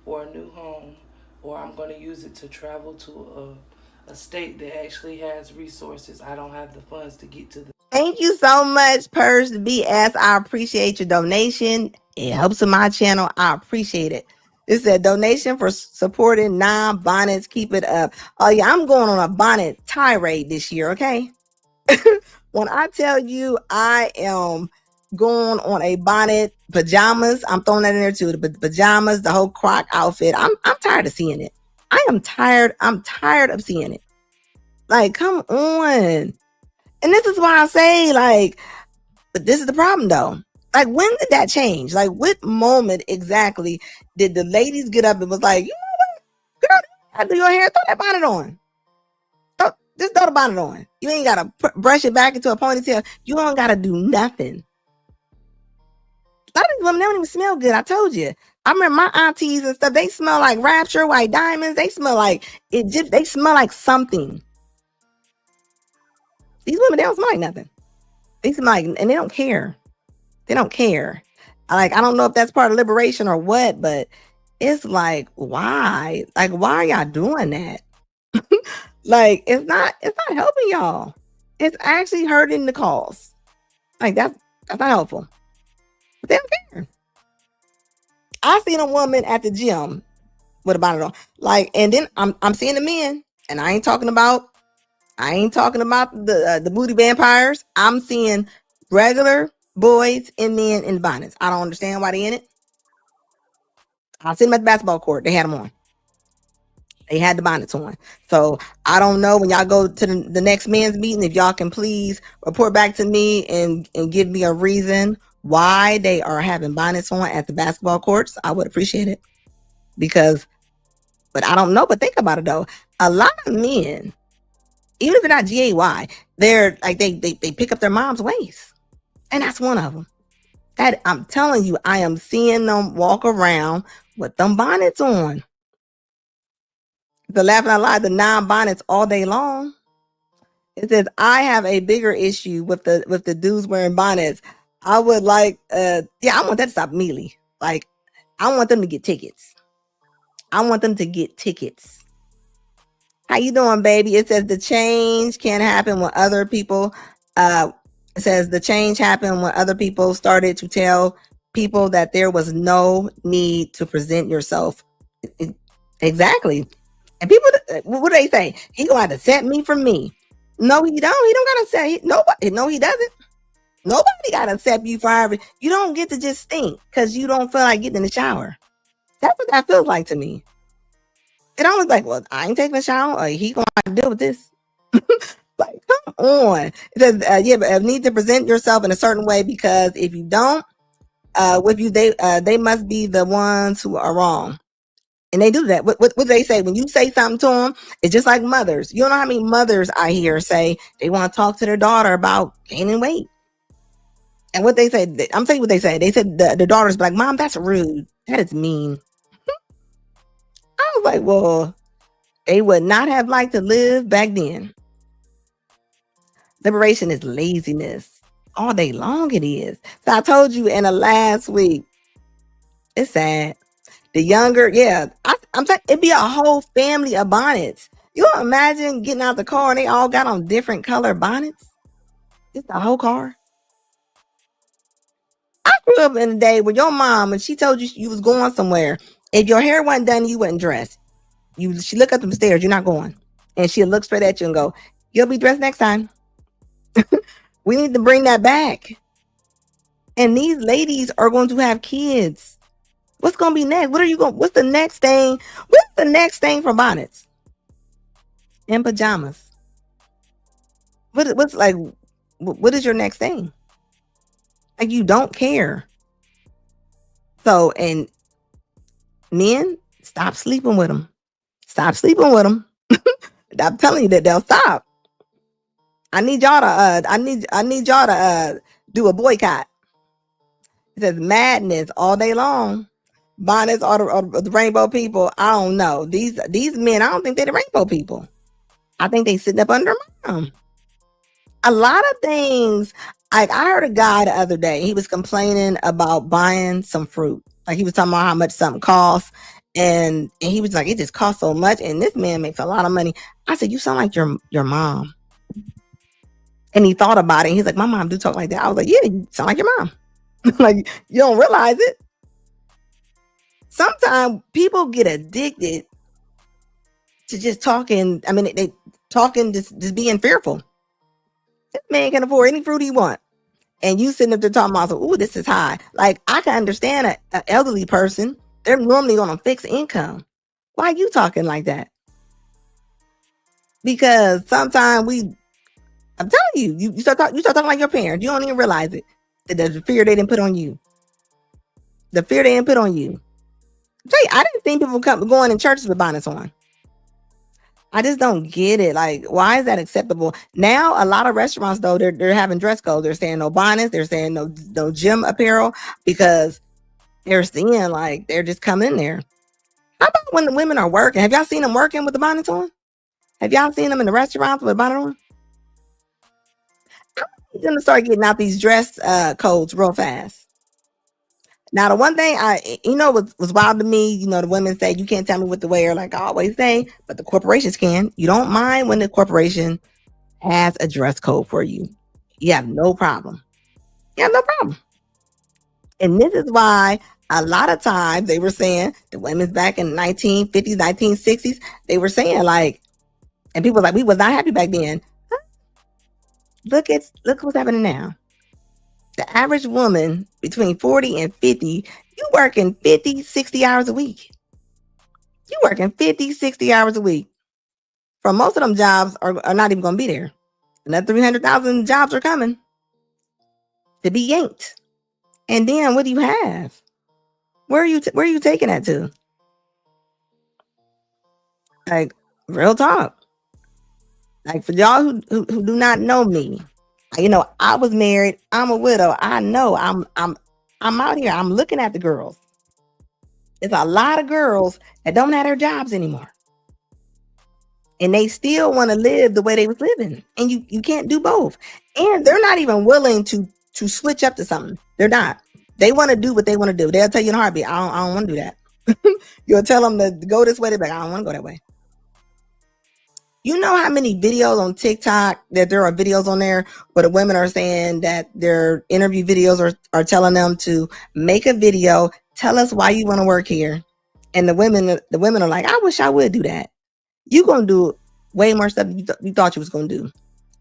or a new home, or I'm going to use it to travel to a state that actually has resources. I don't have the funds to get to the. Thank you so much, Purse BS. I appreciate your donation. It helps with my channel. I appreciate it. It's a donation for supporting non-bonnets. Keep it up. Oh yeah, I'm going on a bonnet tirade this year, okay? When I tell you I am going on a bonnet, pajamas, I'm throwing that in there too. The pajamas, the whole croc outfit. I'm tired of seeing it. I am tired. I'm tired of seeing it. Like, come on. And this is why I say, like, but this is the problem though. Like, when did that change? Like, what moment exactly did the ladies get up and was like, you know what, girl, I do your hair, throw that bonnet on. Just throw the bonnet on. You ain't got to brush it back into a ponytail. You don't got to do nothing. A lot of these women, they don't even smell good. I told you. I remember my aunties and stuff, they smell like Rapture, White Diamonds. They smell like they smell like something. These women, they don't smell like nothing. They smell like, and they don't care. They don't care. Like, I don't know if that's part of liberation or what, but it's like, why? Like, why are y'all doing that? Like, it's not helping y'all. It's actually hurting the cause. Like, that's not helpful. But they don't care. I seen a woman at the gym with a bonnet on. Like, and then I'm seeing the men, and I ain't talking about the booty vampires. I'm seeing regular boys and men in bonnets. I don't understand why they in it. I seen them at the basketball court. They had them on. They had the bonnets on. So I don't know, when y'all go to the next men's meeting, if y'all can please report back to me and give me a reason why they are having bonnets on at the basketball courts. I would appreciate it. But I don't know. But think about it though. A lot of men, even if they're not GAY, they're like they pick up their mom's waist. And that's one of them. That I'm telling you, I am seeing them walk around with them bonnets on. The laughing out loud, the non-bonnets all day long. It says, I have a bigger issue with the dudes wearing bonnets. I would like, I want that to stop immediately. Like, I want them to get tickets. How you doing, baby? It says the change can happen when other people, it says the change happened when other people started to tell people that there was no need to present yourself. Exactly. And people, what do they say? He gonna have to set me from me. No, he don't. He don't gotta say nobody. No, he doesn't. Nobody gotta accept you for everything. You don't get to just stink because you don't feel like getting in the shower. That's what that feels like to me. It almost like, well, I ain't taking a shower, or he gonna have to deal with this. Like, come on. It says, but need to present yourself in a certain way, because if you don't, with you, they must be the ones who are wrong. And they do that. What do they say? When you say something to them, it's just like mothers. You don't know how many mothers I hear say they want to talk to their daughter about gaining weight. And what they say, I'm telling you what they say. They said the daughter's like, Mom, that's rude. That is mean. I was like, well, They would not have liked to live back then. Liberation is laziness. All day long it is. So I told you in the last week, it's sad. The younger, yeah, I'm saying it'd be a whole family of bonnets. You imagine getting out the car and they all got on different color bonnets? It's the whole car. I grew up in a day where your mom, when she told you you was going somewhere, if your hair wasn't done, you wasn't dressed. She look up them stairs, you're not going. And she'll look straight at you and go, you'll be dressed next time. We need to bring that back. And these ladies are going to have kids. What's going to be next? What's the next thing? What's the next thing for bonnets? And pajamas. What is your next thing? Like, you don't care. So, and men, stop sleeping with them. Stop sleeping with them. I'm telling you that they'll stop. I need y'all to do a boycott. It says madness all day long. Bonnets are the rainbow people. I don't know. These men, I don't think they're the rainbow people. I think they sitting up under them. A lot of things. Like, I heard a guy the other day, he was complaining about buying some fruit. Like, he was talking about how much something costs. And he was like, it just costs so much. And this man makes a lot of money. I said, you sound like your mom. And he thought about it. And he's like, my mom do talk like that. I was like, yeah, you sound like your mom. Like, you don't realize it. Sometimes people get addicted to just talking. I mean, they talking, just being fearful. This man can afford any fruit he want. And you sitting up there talking about, ooh, this is high. Like, I can understand an elderly person. They're normally on a fixed income. Why are you talking like that? Because sometimes I'm telling you, you start talking like your parents. You don't even realize it. The fear they didn't put on you. The fear they didn't put on you. I tell you, I didn't think people going in churches with bonnets on. I just don't get it. Like, why is that acceptable? Now, a lot of restaurants, though, they're having dress codes. They're saying no bonnets. They're saying no gym apparel, because they're seeing like they're just coming in there. How about when the women are working? Have y'all seen them working with the bonnets on? Have y'all seen them in the restaurants with a bonnet on? I'm gonna start getting out these dress codes real fast. Now, the one thing was wild to me, the women say, you can't tell me what to wear, like I always say, but the corporations can. You don't mind when the corporation has a dress code for you. You have no problem. You have no problem. And this is why a lot of times they were saying, the women's back in the 1950s, 1960s, they were saying like, and people were like, we was not happy back then. Huh? Look what's happening now. The average woman between 40 and 50, you working 50, 60 hours a week. You working 50, 60 hours a week. For most of them jobs are not even going to be there. Another 300,000 jobs are coming to be yanked. And then what do you have? Where are you taking that to? Like, real talk. Like, for y'all who do not know me, I was married. I'm a widow. I know I'm out here. I'm looking at the girls. There's a lot of girls that don't have their jobs anymore. And they still want to live the way they was living. And you can't do both. And they're not even willing to switch up to something. They're not. They want to do what they want to do. They'll tell you in a heartbeat, I don't want to do that. You'll tell them to go this way. They're like, I don't want to go that way. You know how many videos on TikTok that there are videos on there where the women are saying that their interview videos are telling them to make a video, tell us why you want to work here. And the women are like, I wish I would do that. You're going to do way more stuff you thought you was going to do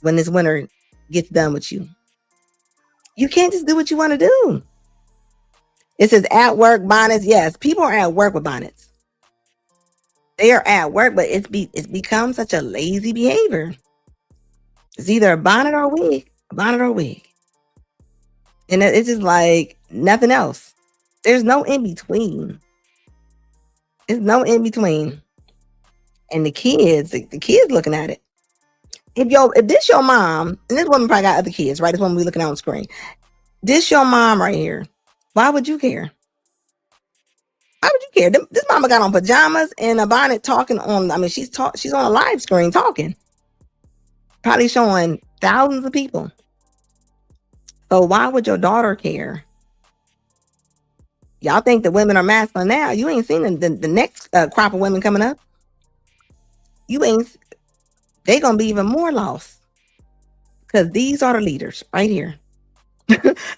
when this winter gets done with you. You can't just do what you want to do. It says at work bonnets. Yes, people are at work with bonnets. They are at work, but it's become such a lazy behavior. It's either a bonnet or a wig. And it's just like nothing else. There's no in between. There's no in between. And the kids looking at it. If this your mom, and this woman probably got other kids, right? This woman we looking at on the screen. This your mom right here. Why would you care? Why would you care? This mama got on pajamas and a bonnet talking on. I mean, she's on a live screen talking, probably showing thousands of people. So why would your daughter care? Y'all think the women are masculine now. You ain't seen the next crop of women coming up. You ain't. They gonna be even more lost because these are the leaders right here.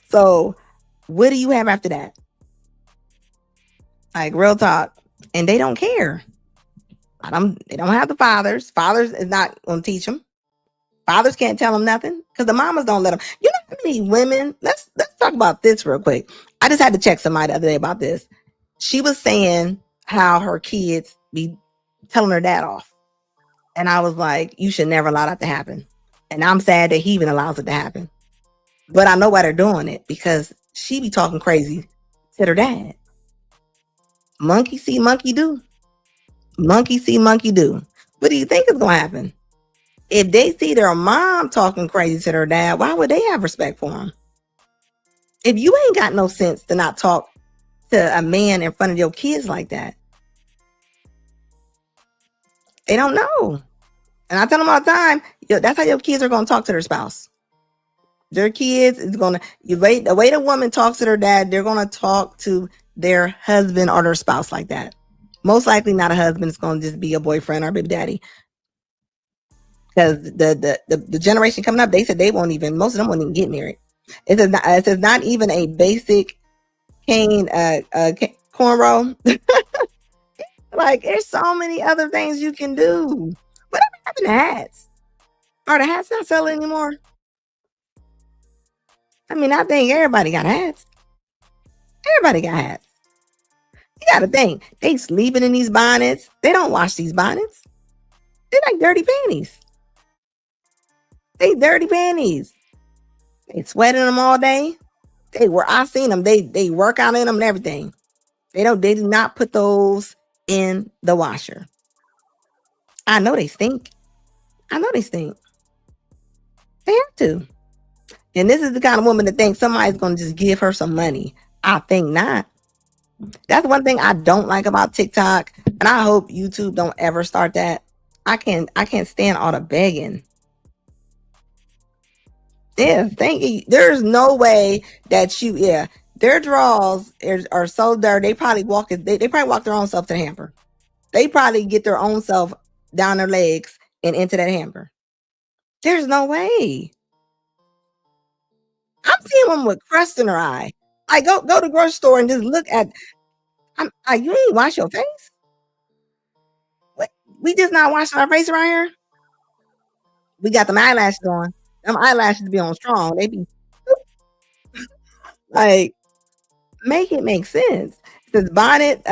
So what do you have after that? Like real talk, and they don't care. They don't have the fathers. Fathers is not gonna teach them. Fathers can't tell them nothing because the mamas don't let them. You know how many women? Let's talk about this real quick. I just had to check somebody the other day about this. She was saying how her kids be telling her dad off. And I was like, you should never allow that to happen. And I'm sad that he even allows it to happen. But I know why they're doing it because she be talking crazy to her dad. Monkey see, monkey do. Monkey see, monkey do. What do you think is going to happen? If they see their mom talking crazy to their dad, why would they have respect for him? If you ain't got no sense to not talk to a man in front of your kids like that, they don't know. And I tell them all the time, that's how your kids are going to talk to their spouse. Their kids is going to, the way the woman talks to their dad, they're going to talk to their husband or their spouse like that. Most likely not a husband. It's going to just be a boyfriend or a baby daddy. Because the generation coming up, they said they won't even, most of them won't even get married. It says not even a basic cornrow. Like, there's so many other things you can do. Whatever happened to hats? Are the hats not selling anymore? I mean, I think everybody got hats. Everybody got hats. You got to think, they sleeping in these bonnets. They don't wash these bonnets. They're like dirty panties. They dirty panties. They sweating them all day. I seen them. They work out in them and everything. They do not put those in the washer. I know they stink. They have to. And this is the kind of woman that thinks somebody's going to just give her some money. I think not. That's one thing I don't like about TikTok. And I hope YouTube don't ever start that. I can't stand all the begging. Yeah, thank you. There's no way that their draws are so dirty. They probably walk their own self to the hamper. They probably get their own self down their legs and into that hamper. There's no way. I'm seeing one with crust in her eye. I go to the grocery store and just look at. You ain't wash your face. What? We just not washing our face around here. We got them eyelashes on. Them eyelashes be on strong. They be like, make it make sense. It says bonnet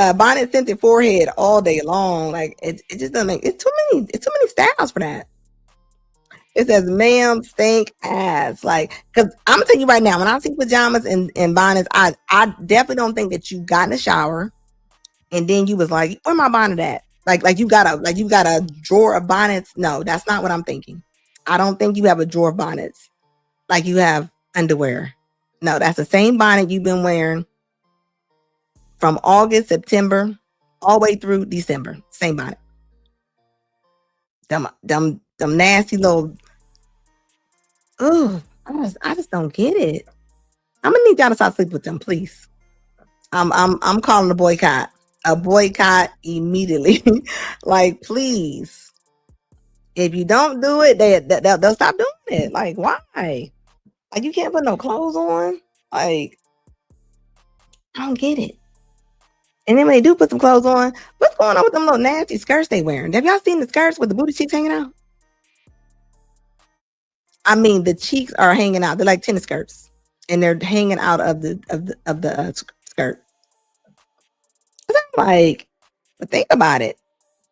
scented forehead all day long. Like it just doesn't make. It's too many styles for that. It says, ma'am, stink ass. Like, because I'm gonna tell you right now, when I see pajamas and bonnets, I definitely don't think that you got in the shower and then you was like, where my bonnet at? Like you got a drawer of bonnets. No, that's not what I'm thinking. I don't think you have a drawer of bonnets like you have underwear. No, that's the same bonnet you've been wearing from August, September, all the way through December. Same bonnet. Them nasty little. Oh, I just don't get it. I'm gonna need y'all to stop sleeping with them, please. I'm calling a boycott. A boycott immediately. Like, please. If you don't do it, they'll stop doing it. Like, why? Like, you can't put no clothes on. Like, I don't get it. And then when they do put some clothes on, what's going on with them little nasty skirts they wearing? Have y'all seen the skirts with the booty cheeks hanging out? I mean, the cheeks are hanging out. They're like tennis skirts, and they're hanging out of the skirt. Like, but think about it.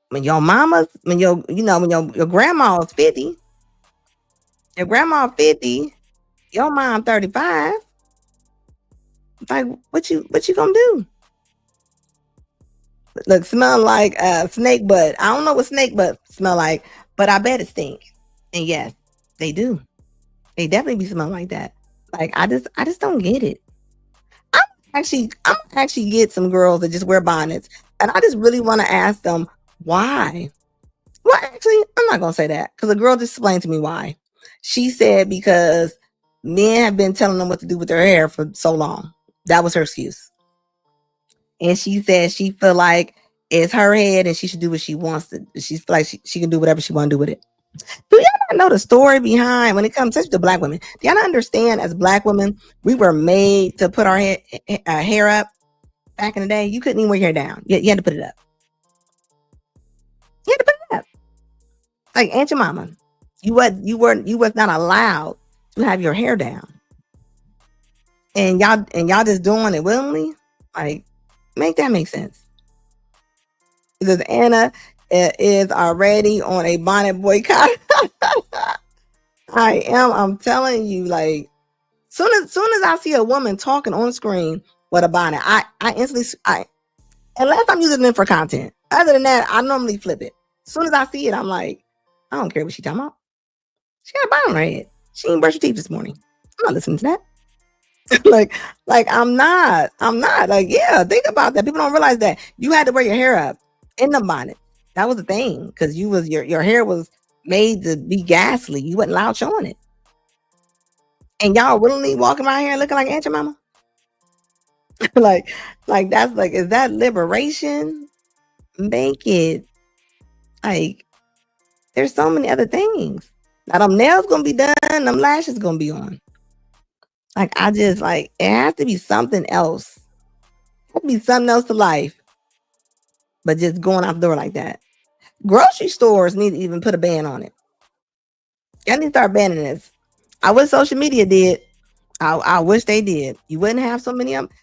When your grandma is 50, your grandma 50, your mom 35. Like, what you gonna do? Look, smell like snake butt. I don't know what snake butt smell like, but I bet it stink. And yes, they do. They definitely be smelling like that. Like, I just don't get it. I'm Actually, I'm gonna actually get some girls that just wear bonnets, and I just really want to ask them why. Well, actually, I'm not gonna say that because a girl just explained to me why. She said because men have been telling them what to do with their hair for so long. That was her excuse. And she said she feel like it's her head and she should do what she wants to. She's like she can do whatever she want to do with it. Do y'all not know the story behind when it comes to black women? Do y'all not understand as black women, we were made to put our hair up back in the day? You couldn't even wear your hair down. You had to put it up. You had to put it up. Like Aunt Jemima. You was not allowed to have your hair down. And y'all just doing it willingly? Like, make that make sense. Because Anna is already on a bonnet boycott. I'm telling you, like, soon as I see a woman talking on screen with a bonnet, I instantly unless I'm using them for content. Other than that, I normally flip it. As soon as I see it, I'm like, I don't care what she talking about. She got a bonnet on her head. She didn't brush her teeth this morning. I'm not listening to that. like I'm not like, yeah, think about that. People don't realize that you had to wear your hair up in the bonnet. That was the thing because your hair was made to be ghastly. You wasn't allowed showing it, and y'all willingly walking around here looking like Aunt Jemima. like that's like, is that liberation? Make it like there's so many other things. Now them nails gonna be done, them lashes gonna be on. Like I just like it has to be something else. It has to be something else to life. But just going out the door like that. Grocery stores need to even put a ban on it. Y'all need to start banning this. I wish social media did. I wish they did. You wouldn't have so many of them.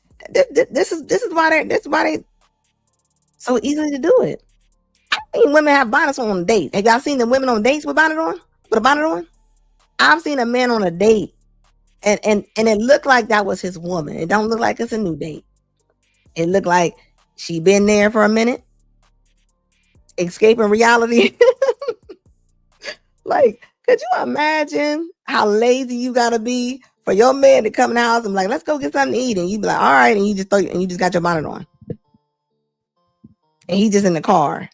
This is why they so easy to do it. I've seen women have bonnets on dates. Have y'all seen the women on dates with a bonnet on? I've seen a man on a date and it looked like that was his woman. It don't look like it's a new date. It looked like she been there for a minute, escaping reality. Like, could you imagine how lazy you gotta be for your man to come in the house and be like, let's go get something to eat, and you be like, all right, and you just got your bonnet on, and he just in the car.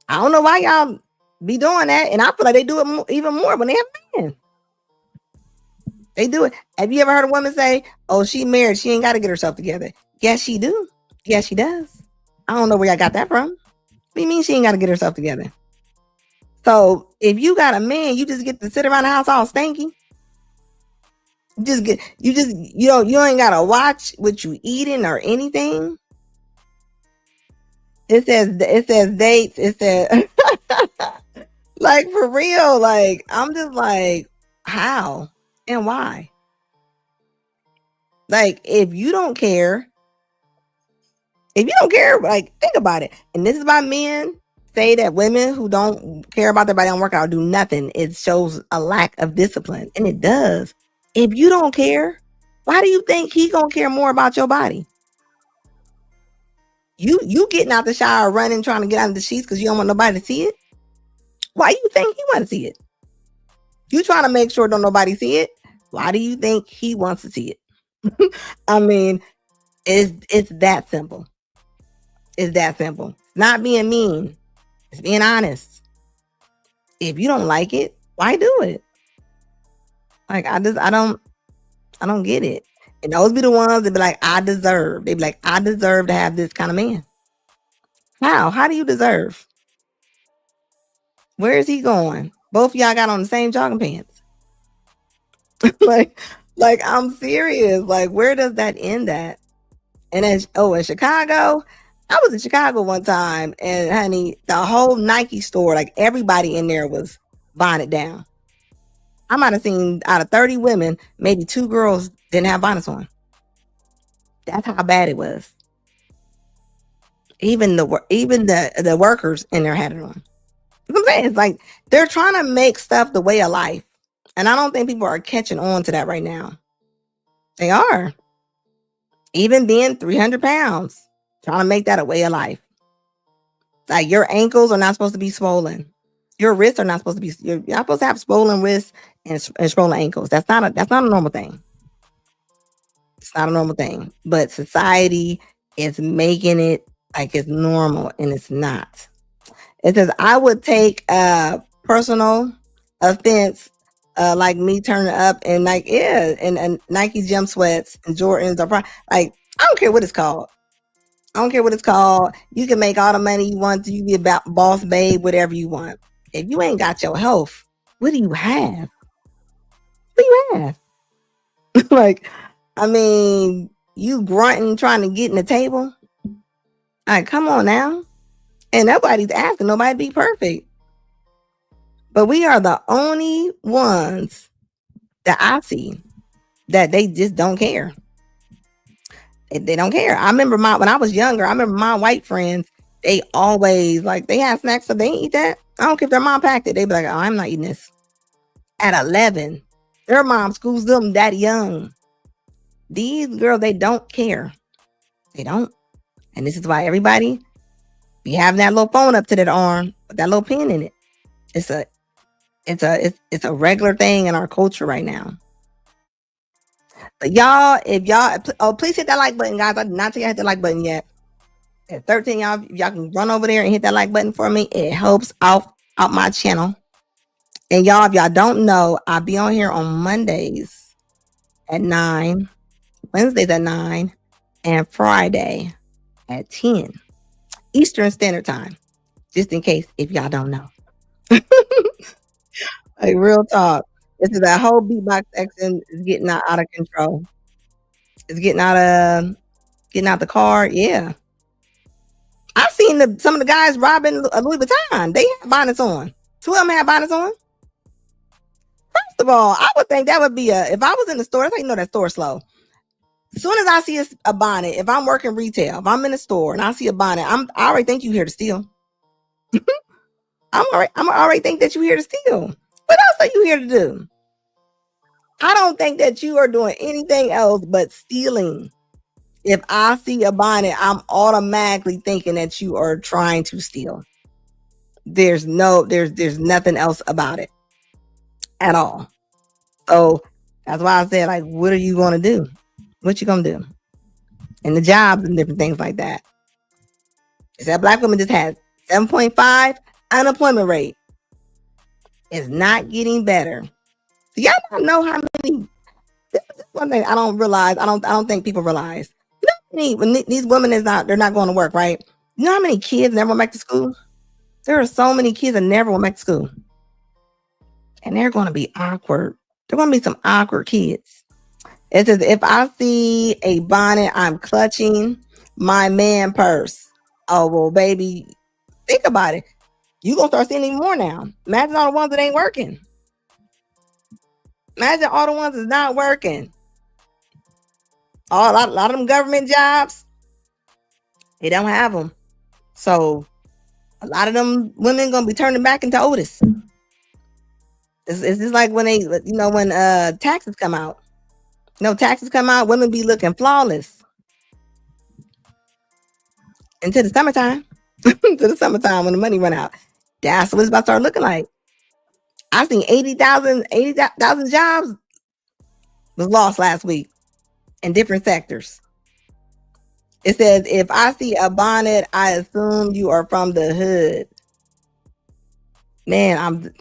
I don't know why y'all be doing that, and I feel like they do it even more when they have men. They do it. Have you ever heard a woman say, "Oh, she married, she ain't got to get herself together"? Yes, she do. Yes, she does. I don't know where y'all got that from. What do you mean she ain't got to get herself together? So if you got a man, you just get to sit around the house all stanky. You ain't gotta watch what you eating or anything. It says dates. It says like for real. Like I'm just like, how and why? Like if you don't care, like think about it. And this is why men say that women who don't care about their body don't work out, do nothing. It shows a lack of discipline, and it does. If you don't care, why do you think he gonna care more about your body? You getting out the shower, running, trying to get out of the sheets because you don't want nobody to see it. Why do you think he want to see it? You trying to make sure don't nobody see it. Why do you think he wants to see it? I mean, it's that simple. It's that simple. It's not being mean. It's being honest. If you don't like it, why do it? Like I don't get it. And those be the ones that be like, I deserve. They be like, I deserve to have this kind of man. How? How do you deserve? Where is he going? Both of y'all got on the same jogging pants. like I'm serious. Like, where does that end at? And then, in Chicago, I was in Chicago one time, and honey, the whole Nike store, like everybody in there was bonnet down. I might have seen out of 30 women, maybe 2 girls didn't have bonnets on. That's how bad it was. Even the workers in there had it on. I'm saying, it's like they're trying to make stuff the way of life, and I don't think people are catching on to that right now. They are. Even being 300 pounds, trying to make that a way of life. Like your ankles are not supposed to be swollen. Your wrists are not supposed to be. You're not supposed to have swollen wrists and swollen ankles. That's not a normal thing. It's not a normal thing. But society is making it like it's normal, and it's not. It says, I would take personal offense, like me turning up and like, yeah, and Nike jump sweats and Jordans are like, I don't care what it's called. I don't care what it's called. You can make all the money you want. You be about boss babe, whatever you want. If you ain't got your health, what do you have? What do you have? Like, I mean, you grunting trying to get in the table. Like, come on now. And nobody's asking nobody to be perfect. But we are the only ones that I see that they just don't care. They don't care. I remember when I was younger, I remember my white friends, they always like, they had snacks, so they didn't eat that. I don't care if their mom packed it. They'd be like, oh, I'm not eating this. At 11, their mom schools them that young. These girls, they don't care. They don't. And this is why everybody be having that little phone up to that arm with that little pin in it. It's a regular thing in our culture right now. But y'all, please hit that like button, guys. I did not tell you I hit the like button yet. At 13, y'all can run over there and hit that like button for me. It helps out my channel. And y'all, if y'all don't know, I'll be on here on Mondays at 9, Wednesdays at 9, and Friday at 10 Eastern Standard Time. Just in case if y'all don't know. Like, real talk. This is that whole beatbox action is getting out of control. It's getting out the car. Yeah. I've seen some of the guys robbing a Louis Vuitton. They have bonnets on. Two of them have bonnets on. First of all, I would think that would be if I was in the store, that's how you know that store's slow. As soon as I see a bonnet, if I'm working retail, if I'm in the store and I see a bonnet, I already think you here to steal. I'm already think that you here to steal. What else are you here to do? I don't think that you are doing anything else but stealing. If I see a bonnet, I'm automatically thinking that you are trying to steal. There's nothing else about it at all. So that's why I said, like, what are you going to do? What you going to do? And the jobs and different things like that. Is that black women just had 7.5 unemployment rate. It's not getting better. So y'all don't know how many. This is one thing I don't realize. I don't think people realize. When these women they're not going to work, right? You know how many kids never went back to school? There are so many kids that never went back to school. And they're going to be awkward. They're going to be some awkward kids. It says, if I see a bonnet, I'm clutching my man purse. Oh, well, baby, think about it. You're going to start seeing even more now. Imagine all the ones that ain't working. Imagine all the ones that's not working. A lot of them government jobs, they don't have them. So a lot of them women going to be turning back into Otis. It's just like when when taxes come out. Taxes come out, women be looking flawless. Until the summertime. To the summertime when the money run out. That's what it's about to start looking like. I seen 80,000 jobs was lost last week in different sectors. It says, if I see a bonnet, I assume you are from the hood. Man,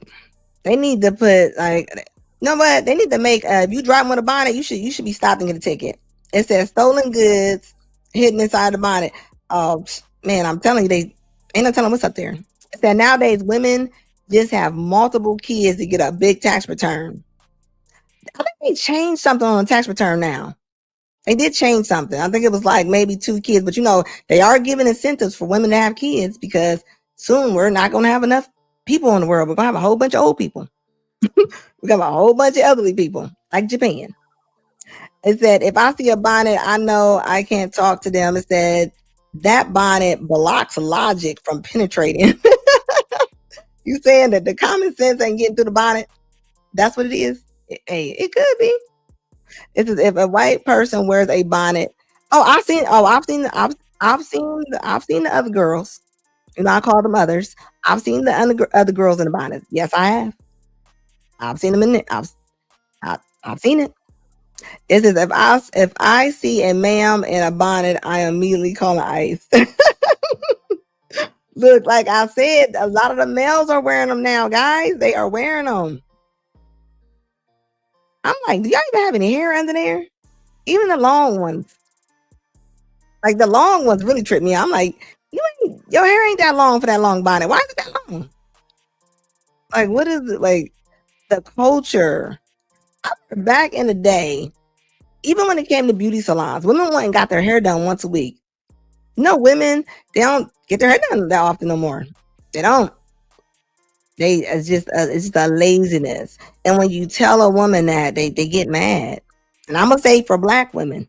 they need to put what? They need to make if you drive with a bonnet, you should be stopped and get a ticket. It says stolen goods hidden inside the bonnet. Oh man, I'm telling you, they ain't no telling what's up there. It said nowadays women just have multiple kids to get a big tax return. I think they changed something on the tax return now. They did change something. I think it was like maybe 2 kids, but they are giving incentives for women to have kids because soon we're not going to have enough people in the world. We're going to have a whole bunch of old people. We got a whole bunch of elderly people, like Japan. It said, if I see a bonnet, I know I can't talk to them. It said, that bonnet blocks logic from penetrating. You saying that the common sense ain't getting through the bonnet? That's what it is? It could be. It says, if a white person wears a bonnet. I've seen the other girls. I call them others. I've seen the other girls in the bonnet. Yes, I have. I've seen them in it. I've seen it. It says if I see a ma'am in a bonnet, I immediately call her ICE. Look, like I said, a lot of the males are wearing them now, guys. They are wearing them. I'm like, do y'all even have any hair under there? Even the long ones. Like the long ones really trip me out. I'm like, your hair ain't that long for that long bonnet. Why is it that long? Like, what is it? Like the culture. Back in the day, even when it came to beauty salons, women went and got their hair done once a week. No, women, they don't get their hair done that often no more. They don't. It's just a laziness. And when you tell a woman that, they get mad. And I'm gonna say for Black women,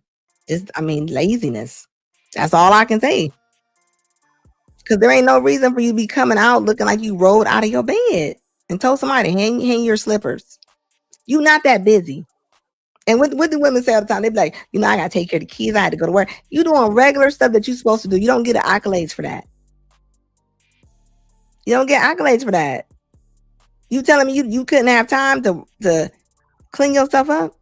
laziness. That's all I can say. Because there ain't no reason for you to be coming out looking like you rolled out of your bed and told somebody hang your slippers. You not that busy. And what do women say all the time? They be like, I gotta take care of the kids. I had to go to work. You doing regular stuff that you're supposed to do. You don't get accolades for that. You don't get accolades for that. You telling me you couldn't have time to clean yourself up?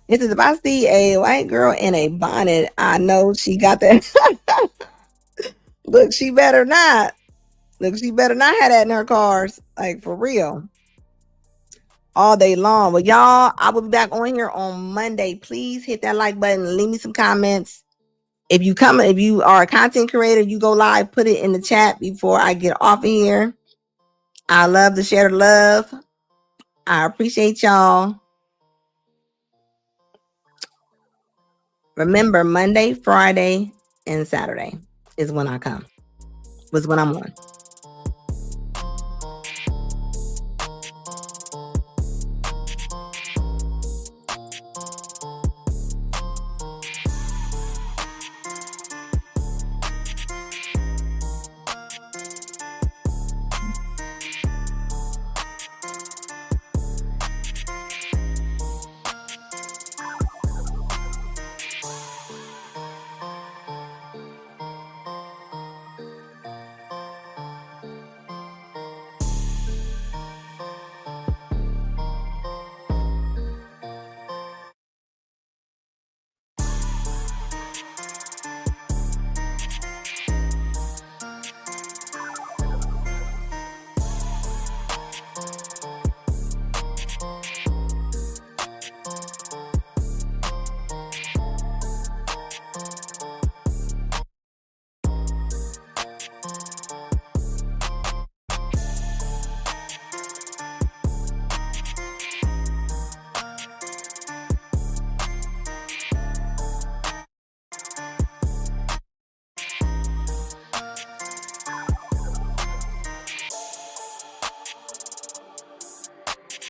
It says if I see a white girl in a bonnet, I know she got that. Look, she better not. Look, she better not have that in her cars. Like for real. All day long. Well, y'all, I will be back on here on Monday. Please hit that like button. Leave me some comments. If you are a content creator, you go live, put it in the chat before I get off of here. I love to share the love. I appreciate y'all. Remember, Monday, Friday, and Saturday is when I come. Was when I'm on.